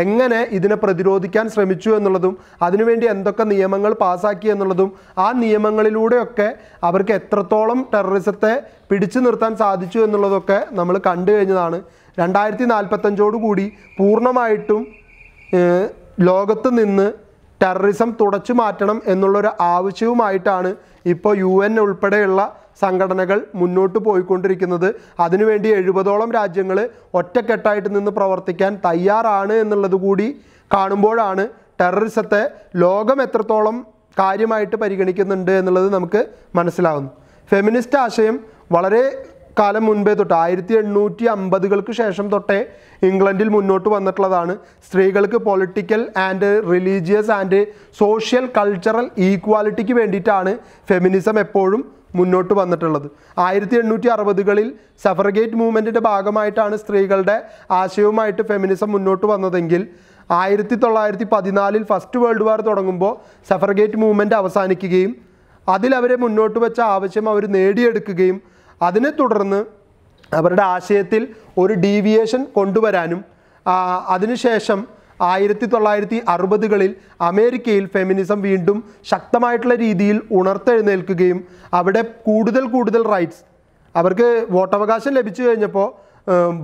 എങ്ങനെ ഇതിനെ പ്രതിരോധിക്കാൻ ശ്രമിച്ചു എന്നുള്ളതും അതിനുവേണ്ടി എന്തൊക്കെ നിയമങ്ങൾ പാസ്സാക്കി എന്നുള്ളതും ആ നിയമങ്ങളിലൂടെയൊക്കെ അവർക്ക് എത്രത്തോളം ടെററിസത്തെ പിടിച്ചു നിർത്താൻ സാധിച്ചു എന്നുള്ളതൊക്കെ നമ്മൾ കണ്ടു കഴിഞ്ഞതാണ്. 2045 പൂർണ്ണമായിട്ടും ലോകത്ത് നിന്ന് ടെററിസം തുടച്ചു മാറ്റണം എന്നുള്ളൊരു ആവശ്യവുമായിട്ടാണ് ഇപ്പോൾ UN ഉൾപ്പെടെയുള്ള സംഘടനകൾ മുന്നോട്ട് പോയിക്കൊണ്ടിരിക്കുന്നത്. അതിനുവേണ്ടി 70ഓളം രാജ്യങ്ങൾ ഒറ്റക്കെട്ടായിട്ട് നിന്ന് പ്രവർത്തിക്കാൻ തയ്യാറാണ് എന്നുള്ളത് കൂടി കാണുമ്പോഴാണ് ടെററിസത്തെ ലോകം എത്രത്തോളം കാര്യമായിട്ട് പരിഗണിക്കുന്നുണ്ട് എന്നുള്ളത് നമുക്ക് മനസ്സിലാവുന്നു. ഫെമിനിസ്റ്റ് ആശയം വളരെ കാലം മുൻപേ തൊട്ട് 1850കൾക്ക് ശേഷം തൊട്ടേ ഇംഗ്ലണ്ടിൽ മുന്നോട്ട് വന്നിട്ടുള്ളതാണ്. സ്ത്രീകൾക്ക് political and religious and social cultural ഈക്വാലിറ്റിക്ക് വേണ്ടിയിട്ടാണ് ഫെമിനിസം എപ്പോഴും മുന്നോട്ട് വന്നിട്ടുള്ളത്. 1860കളിൽ സഫറഗേറ്റ് മൂവ്മെൻറ്റിൻ്റെ ഭാഗമായിട്ടാണ് സ്ത്രീകളുടെ ആശയവുമായിട്ട് ഫെമിനിസം മുന്നോട്ട് വന്നതെങ്കിൽ 1914 ഫസ്റ്റ് വേൾഡ് വാർ തുടങ്ങുമ്പോൾ സഫറഗേറ്റ് മൂവ്മെൻറ്റ് അവസാനിക്കുകയും അതിലവരെ മുന്നോട്ട് വെച്ച ആവശ്യം അവർ നേടിയെടുക്കുകയും അതിനെ തുടർന്ന് അവരുടെ ആശയത്തിൽ ഒരു ഡീവിയേഷൻ കൊണ്ടുവരാനും അതിനുശേഷം 1960കളിൽ അമേരിക്കയിൽ ഫെമിനിസം വീണ്ടും ശക്തമായിട്ടുള്ള രീതിയിൽ ഉണർത്തെഴുന്നേൽക്കുകയും അവിടെ കൂടുതൽ റൈറ്റ്സ് അവർക്ക് വോട്ടവകാശം ലഭിച്ചു കഴിഞ്ഞപ്പോൾ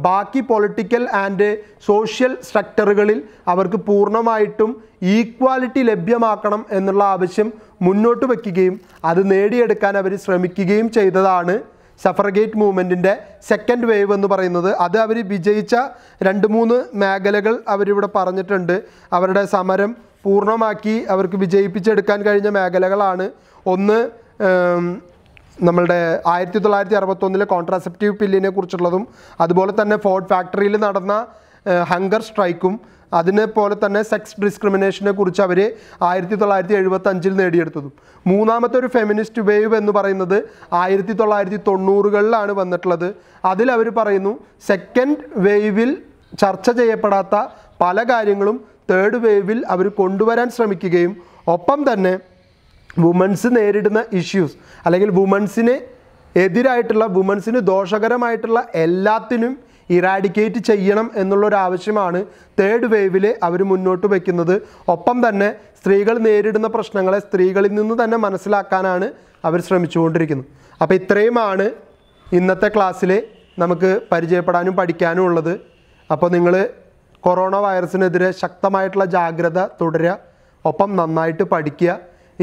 ബാക്കി പൊളിറ്റിക്കൽ ആൻഡ് സോഷ്യൽ സ്ട്രക്ചറുകളിൽ അവർക്ക് പൂർണ്ണമായിട്ടും ഈക്വാലിറ്റി ലഭ്യമാക്കണം എന്നുള്ള ആവശ്യം മുന്നോട്ട് വയ്ക്കുകയും അത് നേടിയെടുക്കാൻ അവർ ശ്രമിക്കുകയും ചെയ്തതാണ് സഫറഗേറ്റ് മൂവ്മെൻറ്റിൻ്റെ സെക്കൻഡ് വേവ് എന്ന് പറയുന്നത്. അത് അവർ വിജയിച്ച 2-3 മേഖലകൾ അവരിവിടെ പറഞ്ഞിട്ടുണ്ട്. അവരുടെ സമരം പൂർണ്ണമാക്കി അവർക്ക് വിജയിപ്പിച്ചെടുക്കാൻ കഴിഞ്ഞ മേഖലകളാണ്. ഒന്ന് നമ്മളുടെ 1961 കോൺട്രാസെപ്റ്റീവ് പില്ലിനെ കുറിച്ചുള്ളതും അതുപോലെ തന്നെ ഫോർഡ് ഫാക്ടറിയിൽ നടന്ന ഹങ്കർ സ്ട്രൈക്കും അതിനെപ്പോലെ തന്നെ സെക്സ് ഡിസ്ക്രിമിനേഷനെ കുറിച്ച് അവർ 1975 നേടിയെടുത്തതും. മൂന്നാമത്തെ ഒരു ഫെമിനിസ്റ്റ് വേവ് എന്ന് പറയുന്നത് 1990കളിലാണ് വന്നിട്ടുള്ളത്. അതിലവർ പറയുന്നു സെക്കൻഡ് വേവിൽ ചർച്ച ചെയ്യപ്പെടാത്ത പല കാര്യങ്ങളും തേർഡ് വേവിൽ അവർ കൊണ്ടുവരാൻ ശ്രമിക്കുകയും ഒപ്പം തന്നെ വുമൻസ് നേരിടുന്ന ഇഷ്യൂസ് അല്ലെങ്കിൽ വുമൻസിന് എതിരായിട്ടുള്ള വുമൻസിന് ദോഷകരമായിട്ടുള്ള എല്ലാത്തിനും ഇറാഡിക്കേറ്റ് ചെയ്യണം എന്നുള്ളൊരാവശ്യമാണ് തേർഡ് വേവിൽ അവർ മുന്നോട്ട് വയ്ക്കുന്നത്. ഒപ്പം തന്നെ സ്ത്രീകൾ നേരിടുന്ന പ്രശ്നങ്ങളെ സ്ത്രീകളിൽ നിന്ന് തന്നെ മനസ്സിലാക്കാനാണ് അവർ ശ്രമിച്ചുകൊണ്ടിരിക്കുന്നത്. അപ്പോൾ ഇത്രയുമാണ് ഇന്നത്തെ ക്ലാസ്സിൽ നമുക്ക് പരിചയപ്പെടാനും പഠിക്കാനും ഉള്ളത്. അപ്പോൾ നിങ്ങൾ കൊറോണ വൈറസിനെതിരെ ശക്തമായിട്ടുള്ള ജാഗ്രത തുടരുക, ഒപ്പം നന്നായിട്ട് പഠിക്കുക.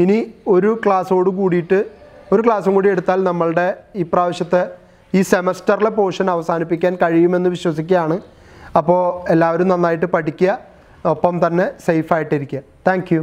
ഇനി ഒരു ക്ലാസ്സും കൂടി എടുത്താൽ നമ്മളുടെ ഈ പ്രാവശ്യത്തെ ഈ സെമസ്റ്ററിലെ പോർഷൻ അവസാനിപ്പിക്കാൻ കഴിയുമെന്ന് വിശ്വസിക്കുകയാണ്. അപ്പോൾ എല്ലാവരും നന്നായിട്ട് പഠിക്കുക, ഒപ്പം തന്നെ സേഫായിട്ടിരിക്കുക. Thank you.